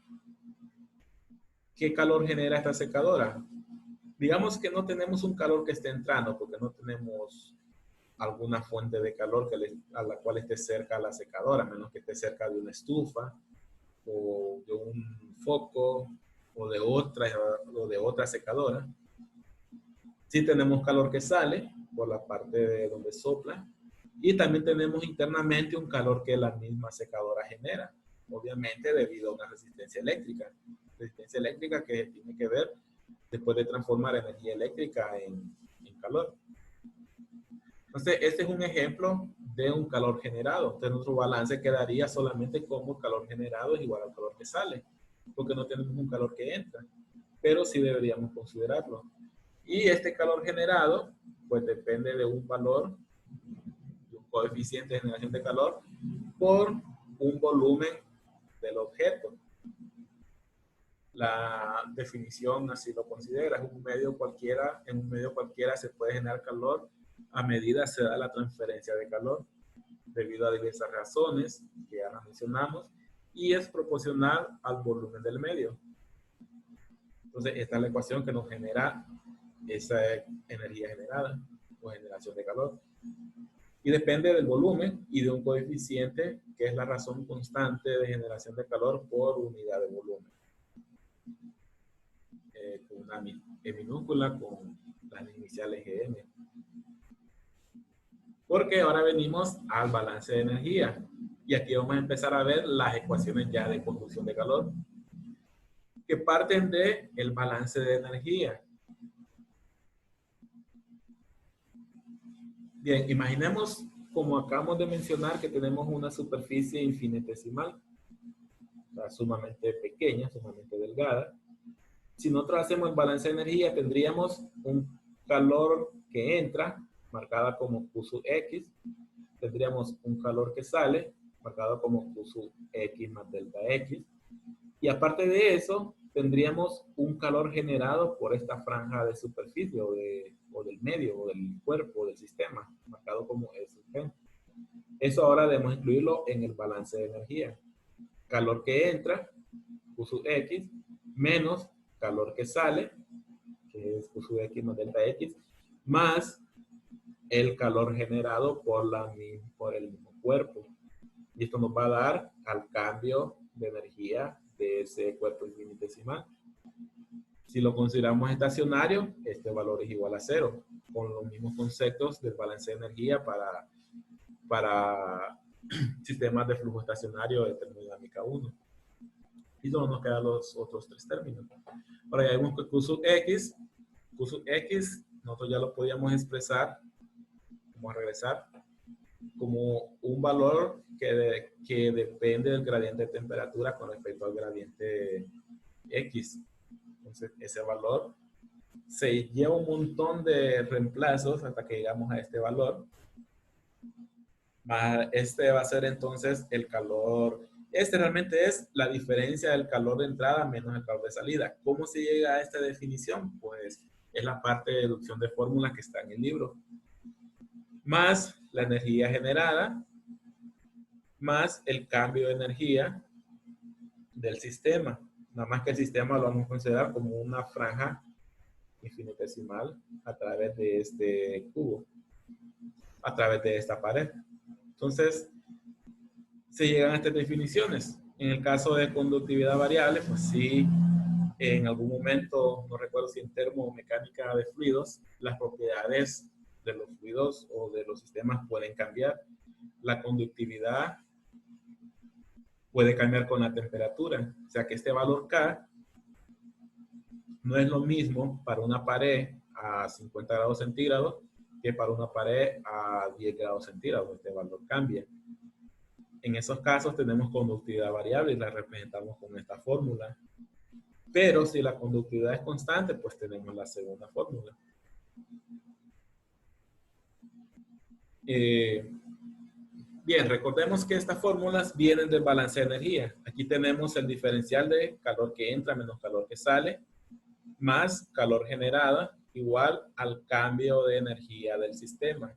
¿Qué calor genera esta secadora? Digamos que no tenemos un calor que esté entrando porque no tenemos alguna fuente de calor a la cual esté cerca la secadora, a menos que esté cerca de una estufa o de un foco o de otra secadora. Sí tenemos calor que sale por la parte de donde sopla y también tenemos internamente un calor que la misma secadora genera, obviamente debido a una resistencia eléctrica que tiene que ver después de transformar energía eléctrica en calor. Entonces, este es un ejemplo de un calor generado. Entonces, nuestro balance quedaría solamente como calor generado es igual al calor que sale, porque no tenemos un calor que entra, pero sí deberíamos considerarlo. Y este calor generado, pues depende de un valor, de un coeficiente de generación de calor, por un volumen del objeto. La definición así lo considera. En un medio cualquiera se puede generar calor a medida se da la transferencia de calor debido a diversas razones que ya las mencionamos y es proporcional al volumen del medio. Entonces, esta es la ecuación que nos genera esa energía generada o generación de calor. Y depende del volumen y de un coeficiente que es la razón constante de generación de calor por unidad de volumen. Con una E minúscula con las iniciales GM. Porque ahora venimos al balance de energía. Y aquí vamos a empezar a ver las ecuaciones ya de conducción de calor, que parten del balance de energía. Bien, imaginemos como acabamos de mencionar que tenemos una superficie infinitesimal, o sea, sumamente pequeña, sumamente delgada, si nosotros hacemos el balance de energía, tendríamos un calor que entra, marcada como Q sub X, tendríamos un calor que sale, marcado como Q sub X más delta X, y aparte de eso, tendríamos un calor generado por esta franja de superficie o del medio o del cuerpo del sistema, marcado como S sub G. Eso ahora debemos incluirlo en el balance de energía. Calor que entra, Q sub X, menos calor que sale, que es Q sub X más delta X, más el calor generado por el mismo cuerpo. Y esto nos va a dar al cambio de energía de ese cuerpo infinitesimal. Si lo consideramos estacionario, este valor es igual a 0, con los mismos conceptos del balance de energía para sistemas de flujo estacionario de termodinámica 1. Y solo nos quedan los otros 3 términos. Ahora ya vemos que Q sub X, nosotros ya lo podíamos expresar, vamos a regresar, como un valor que depende del gradiente de temperatura con respecto al gradiente X. Entonces, ese valor se lleva un montón de reemplazos hasta que llegamos a este valor. Este va a ser entonces el calor. Este realmente es la diferencia del calor de entrada menos el calor de salida. ¿Cómo se llega a esta definición? Pues es la parte de deducción de fórmula que está en el libro. Más la energía generada, más el cambio de energía del sistema. Nada más que el sistema lo vamos a considerar como una franja infinitesimal a través de este cubo, a través de esta pared. Entonces, se llegan a estas definiciones. En el caso de conductividad variable, pues sí, en algún momento, no recuerdo si en termomecánica de fluidos, las propiedades de los fluidos o de los sistemas pueden cambiar. La conductividad puede cambiar con la temperatura. O sea que este valor K no es lo mismo para una pared a 50 grados centígrados que para una pared a 10 grados centígrados. Este valor cambia. En esos casos tenemos conductividad variable y la representamos con esta fórmula. Pero si la conductividad es constante, pues tenemos la segunda fórmula. Bien, recordemos que estas fórmulas vienen del balance de energía. Aquí tenemos el diferencial de calor que entra menos calor que sale, más calor generada, igual al cambio de energía del sistema.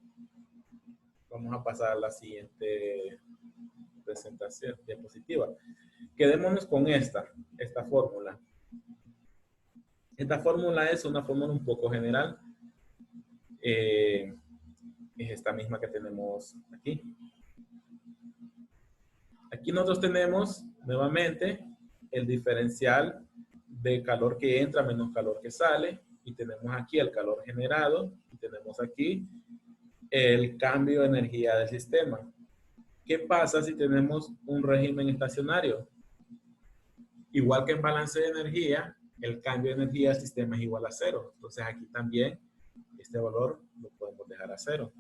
Vamos a pasar a la siguiente presentación, diapositiva. Quedémonos con esta fórmula. Esta fórmula es una fórmula un poco general. Es esta misma que tenemos aquí. Aquí nosotros tenemos nuevamente el diferencial de calor que entra menos calor que sale. Y tenemos aquí el calor generado. Y tenemos aquí el cambio de energía del sistema. ¿Qué pasa si tenemos un régimen estacionario? Igual que en balance de energía, el cambio de energía del sistema es igual a 0. Entonces aquí también este valor lo podemos dejar a 0.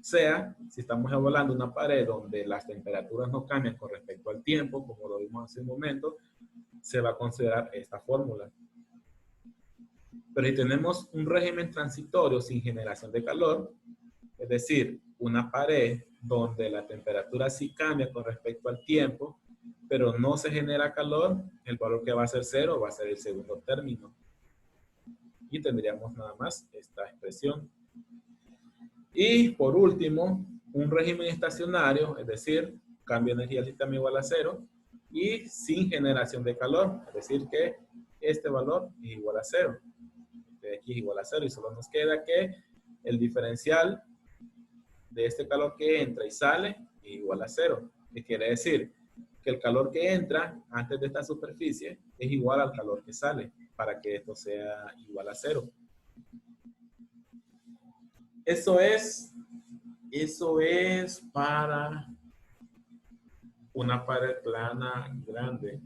O sea, si estamos evaluando una pared donde las temperaturas no cambian con respecto al tiempo, como lo vimos hace un momento, se va a considerar esta fórmula. Pero si tenemos un régimen transitorio sin generación de calor, es decir, una pared donde la temperatura sí cambia con respecto al tiempo, pero no se genera calor, el valor que va a ser 0 va a ser el segundo término. Y tendríamos nada más esta expresión. Y por último, un régimen estacionario, es decir, cambio de energía del sistema igual a 0 y sin generación de calor, es decir que este valor es igual a 0. Este aquí es igual a 0 y solo nos queda que el diferencial de este calor que entra y sale es igual a 0. ¿Qué quiere decir? Que el calor que entra antes de esta superficie es igual al calor que sale para que esto sea igual a 0. Eso es para una pared plana grande.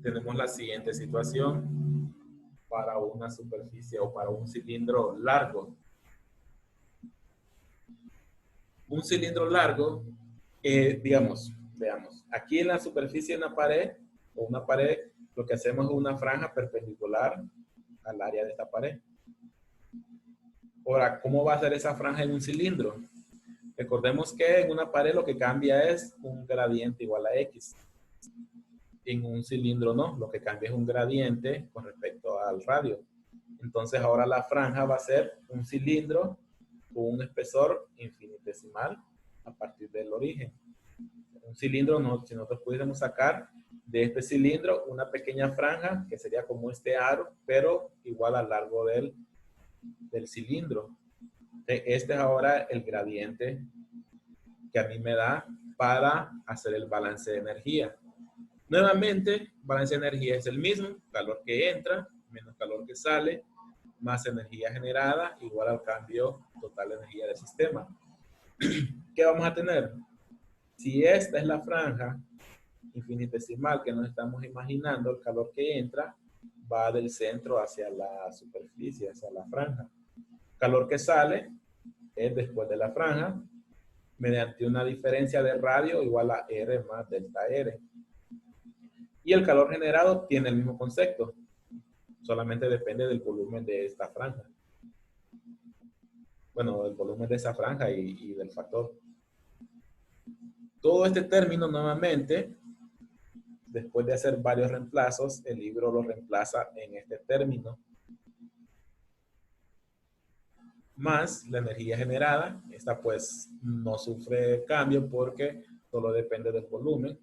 Tenemos la siguiente situación para una superficie o para un cilindro largo. Un cilindro largo, digamos, veamos, aquí en la superficie de una pared, lo que hacemos es una franja perpendicular al área de esta pared. Ahora, ¿cómo va a ser esa franja en un cilindro? Recordemos que en una pared lo que cambia es un gradiente igual a X. En un cilindro no, lo que cambia es un gradiente con respecto al radio. Entonces ahora la franja va a ser un cilindro con un espesor infinitesimal a partir del origen. Un cilindro, no, si nosotros pudiéramos sacar de este cilindro una pequeña franja que sería como este aro, pero igual al largo del cilindro. Este es ahora el gradiente que a mí me da para hacer el balance de energía. Nuevamente, balance de energía es el mismo, calor que entra menos calor que sale, más energía generada igual al cambio total de energía del sistema. ¿Qué vamos a tener? Si esta es la franja infinitesimal que nos estamos imaginando, el calor que entra va del centro hacia la superficie, hacia la franja. Calor que sale es después de la franja, mediante una diferencia de radio igual a R más delta R. Y el calor generado tiene el mismo concepto, solamente depende del volumen de esta franja. Bueno, el volumen de esa franja y del factor. Todo este término nuevamente, después de hacer varios reemplazos, el libro lo reemplaza en este término. Más la energía generada, esta pues no sufre cambio porque solo depende del volumen.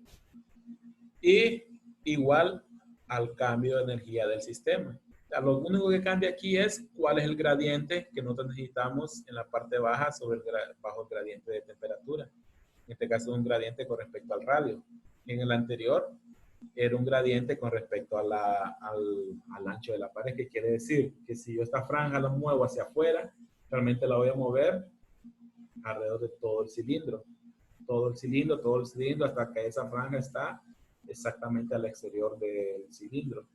Y igual al cambio de energía del sistema. O sea, lo único que cambia aquí es cuál es el gradiente que nosotros necesitamos en la parte baja bajo el gradiente de temperatura. En este caso es un gradiente con respecto al radio. En el anterior era un gradiente con respecto a al ancho de la pared, que quiere decir que si yo esta franja la muevo hacia afuera, realmente la voy a mover alrededor de todo el cilindro. Todo el cilindro, hasta que esa franja está exactamente al exterior del cilindro.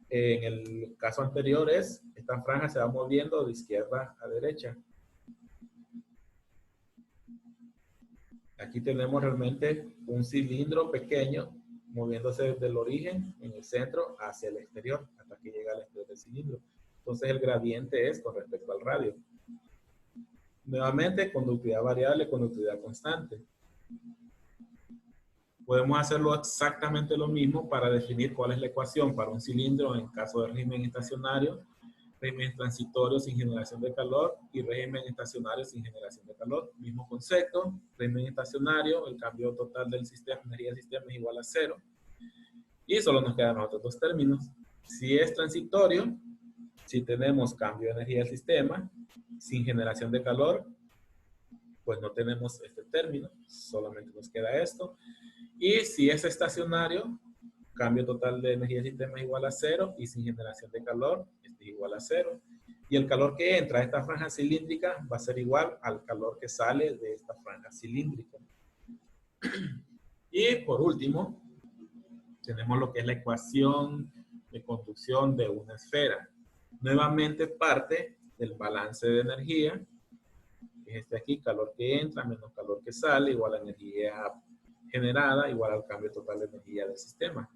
En el caso anterior esta franja se va moviendo de izquierda a derecha. Aquí tenemos realmente un cilindro pequeño moviéndose desde el origen en el centro hacia el exterior, hasta que llega al exterior del cilindro. Entonces el gradiente es con respecto al radio. Nuevamente, conductividad variable, conductividad constante. Podemos hacerlo exactamente lo mismo para definir cuál es la ecuación para un cilindro en caso de régimen estacionario, régimen transitorio sin generación de calor y régimen estacionario sin generación de calor. Mismo concepto, régimen estacionario, el cambio total del sistema, energía del sistema es igual a 0. Y solo nos quedan los otros dos términos. Si es transitorio, si tenemos cambio de energía del sistema sin generación de calor, pues no tenemos este término, solamente nos queda esto. Y si es estacionario, cambio total de energía del sistema es igual a 0 y sin generación de calor es igual a 0. Y el calor que entra a esta franja cilíndrica va a ser igual al calor que sale de esta franja cilíndrica. Y por último, tenemos lo que es la ecuación de conducción de una esfera. Nuevamente parte del balance de energía, que es este aquí, calor que entra menos calor que sale, igual a energía generada, igual al cambio total de energía del sistema.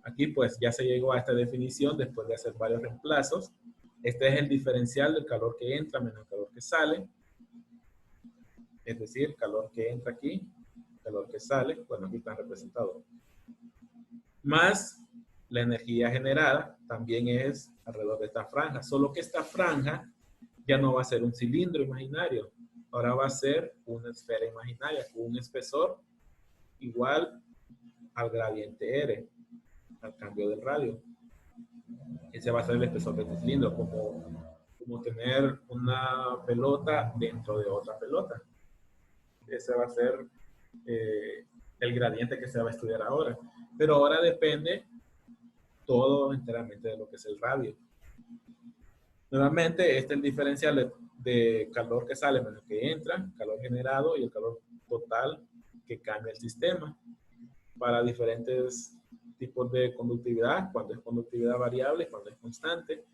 Aquí pues ya se llegó a esta definición después de hacer varios reemplazos. Este es el diferencial del calor que entra menos el calor que sale. Es decir, calor que entra aquí, calor que sale, bueno, aquí están representados. Más la energía generada también es alrededor de esta franja, solo que esta franja ya no va a ser un cilindro imaginario, ahora va a ser una esfera imaginaria con un espesor igual al gradiente R, al cambio del radio. Ese va a ser el espesor de este cilindro, como tener una pelota dentro de otra pelota. Ese va a ser el gradiente que se va a estudiar ahora. Pero ahora depende todo enteramente de lo que es el radio. Nuevamente, este es el diferencial de calor que sale menos que entra, calor generado y el calor total que cambia el sistema para diferentes tipos de conductividad, cuando es conductividad variable, cuando es constante.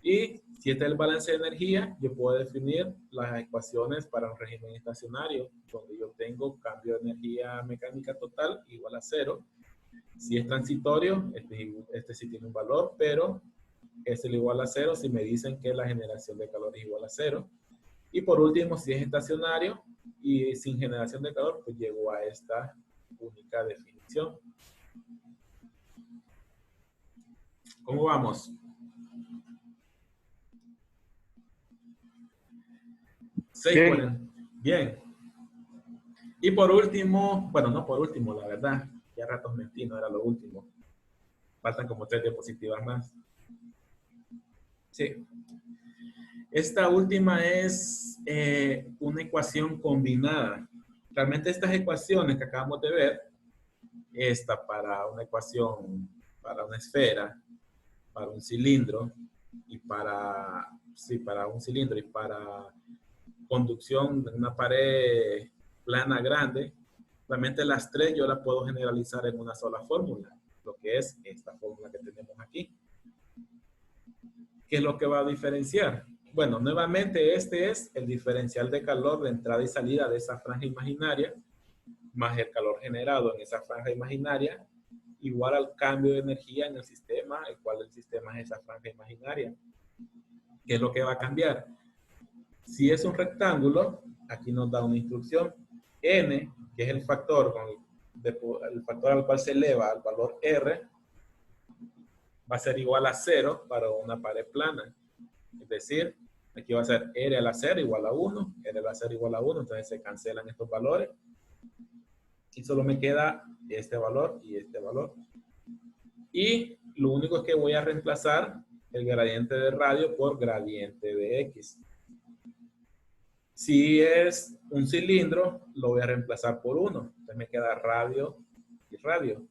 Y si este es el balance de energía, yo puedo definir las ecuaciones para un régimen estacionario, donde yo tengo cambio de energía mecánica total igual a cero. Si es transitorio, este sí tiene un valor, pero es el igual a cero si me dicen que la generación de calor es igual a cero. Y por último, si es estacionario y sin generación de calor, pues llego a esta única definición. ¿Cómo vamos? Bien. Bien. Y por último, bueno, no por último, la verdad, ya ratos mentí, no era lo último. Faltan como 3 diapositivas más. Sí. Esta última es una ecuación combinada. Realmente estas ecuaciones que acabamos de ver, esta para una ecuación, para una esfera, para un cilindro y para un cilindro y para conducción de una pared plana grande, realmente las tres yo las puedo generalizar en una sola fórmula, lo que es esta fórmula que tenemos aquí. ¿Qué es lo que va a diferenciar? Bueno, nuevamente este es el diferencial de calor de entrada y salida de esa franja imaginaria, más el calor generado en esa franja imaginaria, igual al cambio de energía en el sistema, el cual el sistema es esa franja imaginaria. ¿Qué es lo que va a cambiar? Si es un rectángulo, aquí nos da una instrucción, n, que es el factor al cual se eleva al valor r, va a ser igual a 0 para una pared plana. Es decir, aquí va a ser r a la 0 igual a 1, r a la 0 igual a 1, entonces se cancelan estos valores. Y solo me queda este valor y este valor. Y lo único es que voy a reemplazar el gradiente de radio por gradiente de x. Si es un cilindro, lo voy a reemplazar por 1. Entonces me queda radio y radio.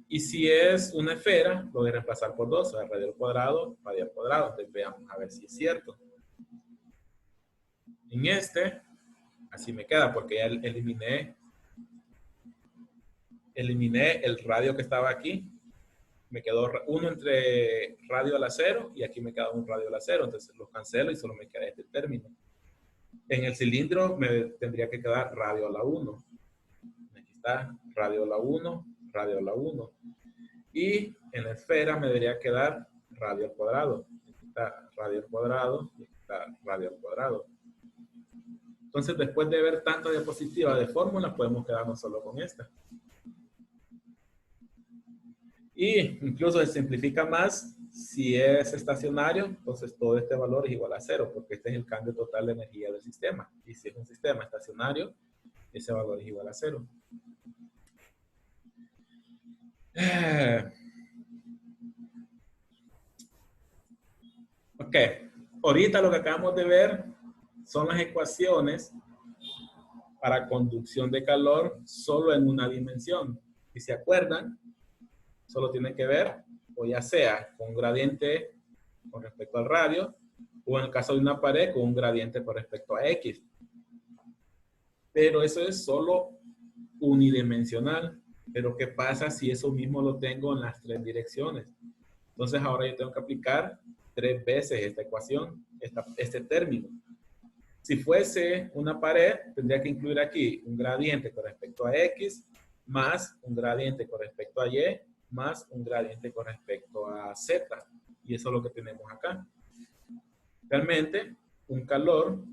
Y si es una esfera, lo voy a reemplazar por 2. O sea, radio al cuadrado, radio al cuadrado. Entonces veamos a ver si es cierto. En este, así me queda porque ya eliminé el radio que estaba aquí. Me quedó uno entre radio a la 0 y aquí me queda un radio a la 0. Entonces los cancelo y solo me queda este término. En el cilindro me tendría que quedar radio a la 1. Aquí está radio a la 1, radio a la 1. Y en la esfera me debería quedar radio al cuadrado. Aquí está radio al cuadrado y aquí está radio al cuadrado. Entonces, después de ver tantas diapositivas de fórmulas, podemos quedarnos solo con esta. Y incluso se simplifica más si es estacionario, entonces todo este valor es igual a 0, porque este es el cambio total de energía del sistema. Y si es un sistema estacionario, ese valor es igual a 0. Ok, ahorita lo que acabamos de ver son las ecuaciones para conducción de calor solo en una dimensión. Si se acuerdan, solo tienen que ver, o ya sea con un gradiente con respecto al radio, o en el caso de una pared, con un gradiente con respecto a X. Pero eso es solo unidimensional. Pero ¿qué pasa si eso mismo lo tengo en las tres direcciones? Entonces ahora yo tengo que aplicar 3 veces esta ecuación, este término. Si fuese una pared, tendría que incluir aquí un gradiente con respecto a X, más un gradiente con respecto a Y, más un gradiente con respecto a Z. Y eso es lo que tenemos acá. Realmente, un calor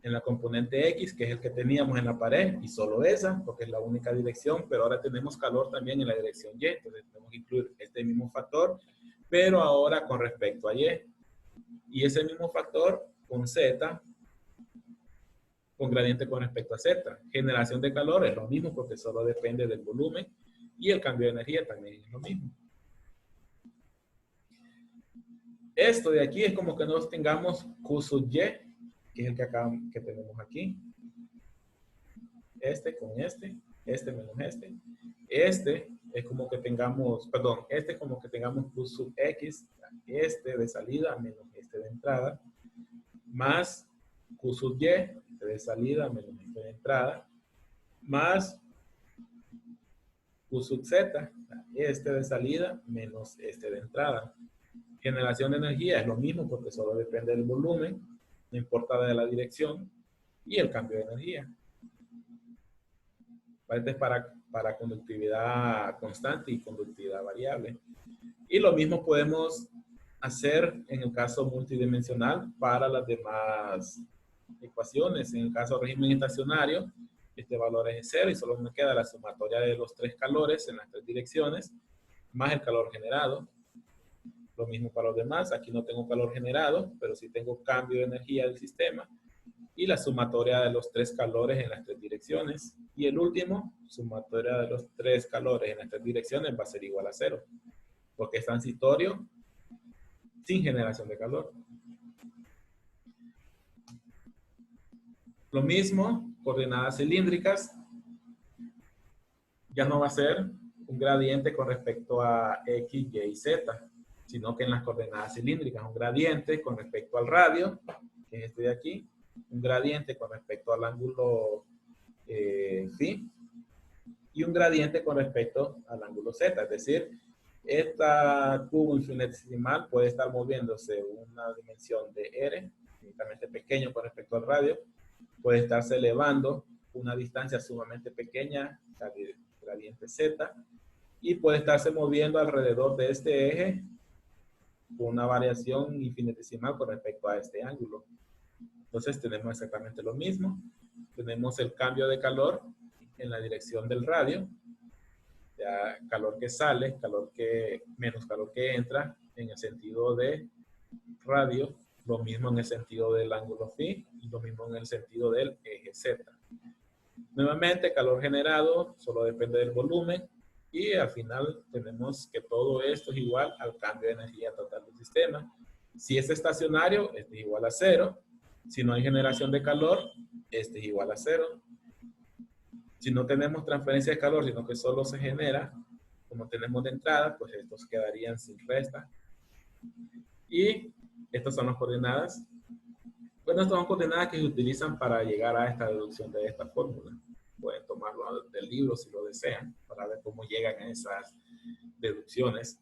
en la componente X, que es el que teníamos en la pared, y solo esa, porque es la única dirección, pero ahora tenemos calor también en la dirección Y, entonces tenemos que incluir este mismo factor, pero ahora con respecto a Y. Y ese mismo factor con Z, con gradiente con respecto a Z. Generación de calor es lo mismo porque solo depende del volumen y el cambio de energía también es lo mismo. Esto de aquí es como que nos tengamos Q sub Y, que es el que tenemos aquí. Este con este menos este. Este es como que tengamos, perdón, este es como que tengamos Q sub X, este de salida menos este de entrada, más Q sub Y, este de salida menos este de entrada, más Q sub Z, este de salida menos este de entrada. Generación de energía es lo mismo porque solo depende del volumen, no importa de la dirección, y el cambio de energía. Este es para conductividad constante y conductividad variable. Y lo mismo podemos hacer en el caso multidimensional para las demás ecuaciones. En el caso régimen estacionario, este valor es 0 y solo me queda la sumatoria de los 3 calores en las 3 direcciones, más el calor generado. Lo mismo para los demás. Aquí no tengo calor generado, pero sí tengo cambio de energía del sistema. Y la sumatoria de los 3 calores en las 3 direcciones. Y el último, sumatoria de los 3 calores en las 3 direcciones va a ser igual a 0. Porque es transitorio sin generación de calor. Lo mismo, coordenadas cilíndricas. Ya no va a ser un gradiente con respecto a X, Y y Z, sino que en las coordenadas cilíndricas un gradiente con respecto al radio, que es este de aquí, un gradiente con respecto al ángulo phi, y un gradiente con respecto al ángulo Z. Es decir, esta cubo infinitesimal puede estar moviéndose una dimensión de R, infinitamente pequeño con respecto al radio, puede estarse elevando una distancia sumamente pequeña, gradiente Z, y puede estarse moviendo alrededor de este eje con una variación infinitesimal con respecto a este ángulo. Entonces tenemos exactamente lo mismo. Tenemos el cambio de calor en la dirección del radio, ya calor que sale, menos calor que entra en el sentido de radio, lo mismo en el sentido del ángulo phi y lo mismo en el sentido del eje Z. Nuevamente, calor generado solo depende del volumen y al final tenemos que todo esto es igual al cambio de energía total del sistema. Si es estacionario, este es igual a 0. Si no hay generación de calor, este es igual a 0. Si no tenemos transferencia de calor, sino que solo se genera, como tenemos de entrada, pues estos quedarían sin resta. Y estas son las coordenadas. Bueno, estas son coordenadas que se utilizan para llegar a esta deducción de esta fórmula. Pueden tomarlo del libro si lo desean, para ver cómo llegan a esas deducciones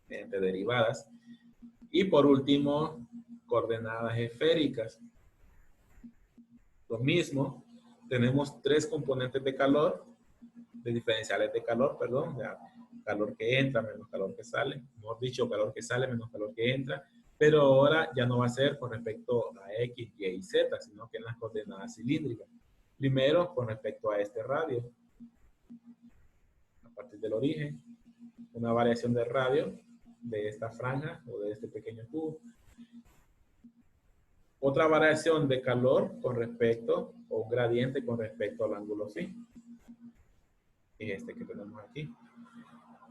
mediante derivadas. Y por último, coordenadas esféricas. Lo mismo, tenemos 3 componentes de calor, de diferenciales de calor, perdón, de calor que entra menos calor que sale, mejor dicho, calor que sale menos calor que entra, pero ahora ya no va a ser con respecto a X, Y y Z, sino que en las coordenadas cilíndricas. Primero, con respecto a este radio, a partir del origen, una variación de radio de esta franja o de este pequeño cubo. Otra variación de calor con respecto, o un gradiente con respecto al ángulo phi, es este que tenemos aquí.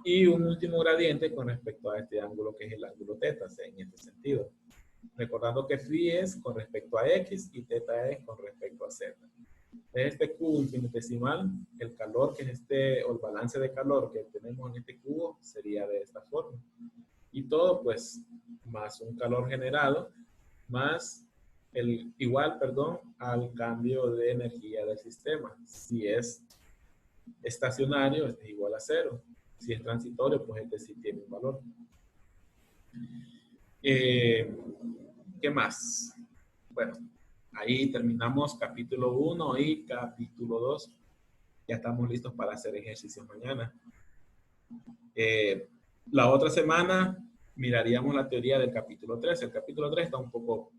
Y un último gradiente con respecto a este ángulo que es el ángulo θ, en este sentido. Recordando que phi es con respecto a X y θ es con respecto a Z. De este cubo infinitesimal, el calor que es o el balance de calor que tenemos en este cubo sería de esta forma. Y todo pues más un calor generado más al cambio de energía del sistema. Si es estacionario, este es igual a 0. Si es transitorio, pues este sí tiene un valor. ¿Qué más? Bueno, ahí terminamos capítulo 1 y capítulo 2. Ya estamos listos para hacer ejercicios mañana. La otra semana miraríamos la teoría del capítulo 3. El capítulo 3 está un poco...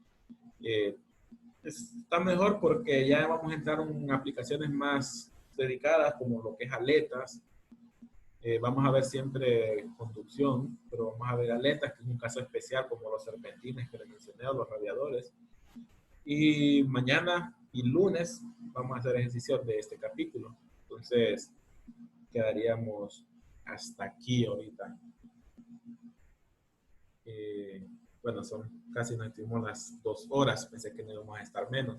está mejor porque ya vamos a entrar en aplicaciones más dedicadas como lo que es aletas. Vamos a ver siempre conducción, pero vamos a ver aletas, que es un caso especial como los serpentines que les mencioné o los radiadores. Y mañana y lunes vamos a hacer ejercicios de este capítulo. Entonces, quedaríamos hasta aquí ahorita. Bueno, casi nos estuvimos las 2 horas, pensé que no íbamos a estar menos.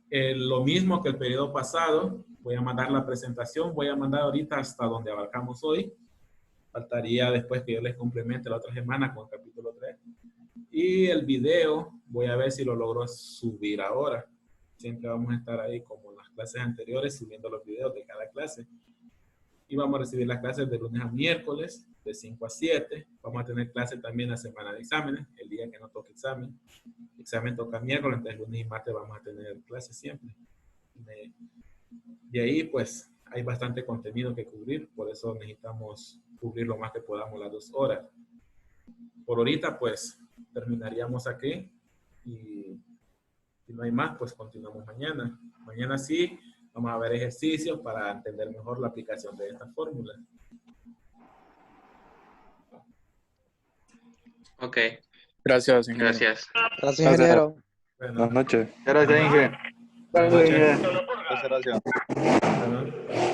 Lo mismo que el periodo pasado, voy a mandar la presentación, voy a mandar ahorita hasta donde abarcamos hoy. Faltaría después que yo les complemente la otra semana con el capítulo 3. Y el video, voy a ver si lo logro subir ahora. Siempre vamos a estar ahí como en las clases anteriores, subiendo los videos de cada clase. y vamos a recibir las clases de lunes a miércoles, de 5 a 7. Vamos a tener clases también la semana de exámenes, el día que no toque examen. El examen toca miércoles, entonces lunes y martes vamos a tener clases siempre. De ahí, pues, hay bastante contenido que cubrir, por eso necesitamos cubrir lo más que podamos las 2 horas. Por ahorita, pues, terminaríamos aquí y si no hay más, pues continuamos mañana. Mañana sí, vamos a ver ejercicios para entender mejor la aplicación de esta fórmula. Ok, Gracias, ingeniero. gracias. Gracias, ingeniero. Bueno, Buenas noches. Gracias, Inge. buenas noches. Muchas gracias. Bueno.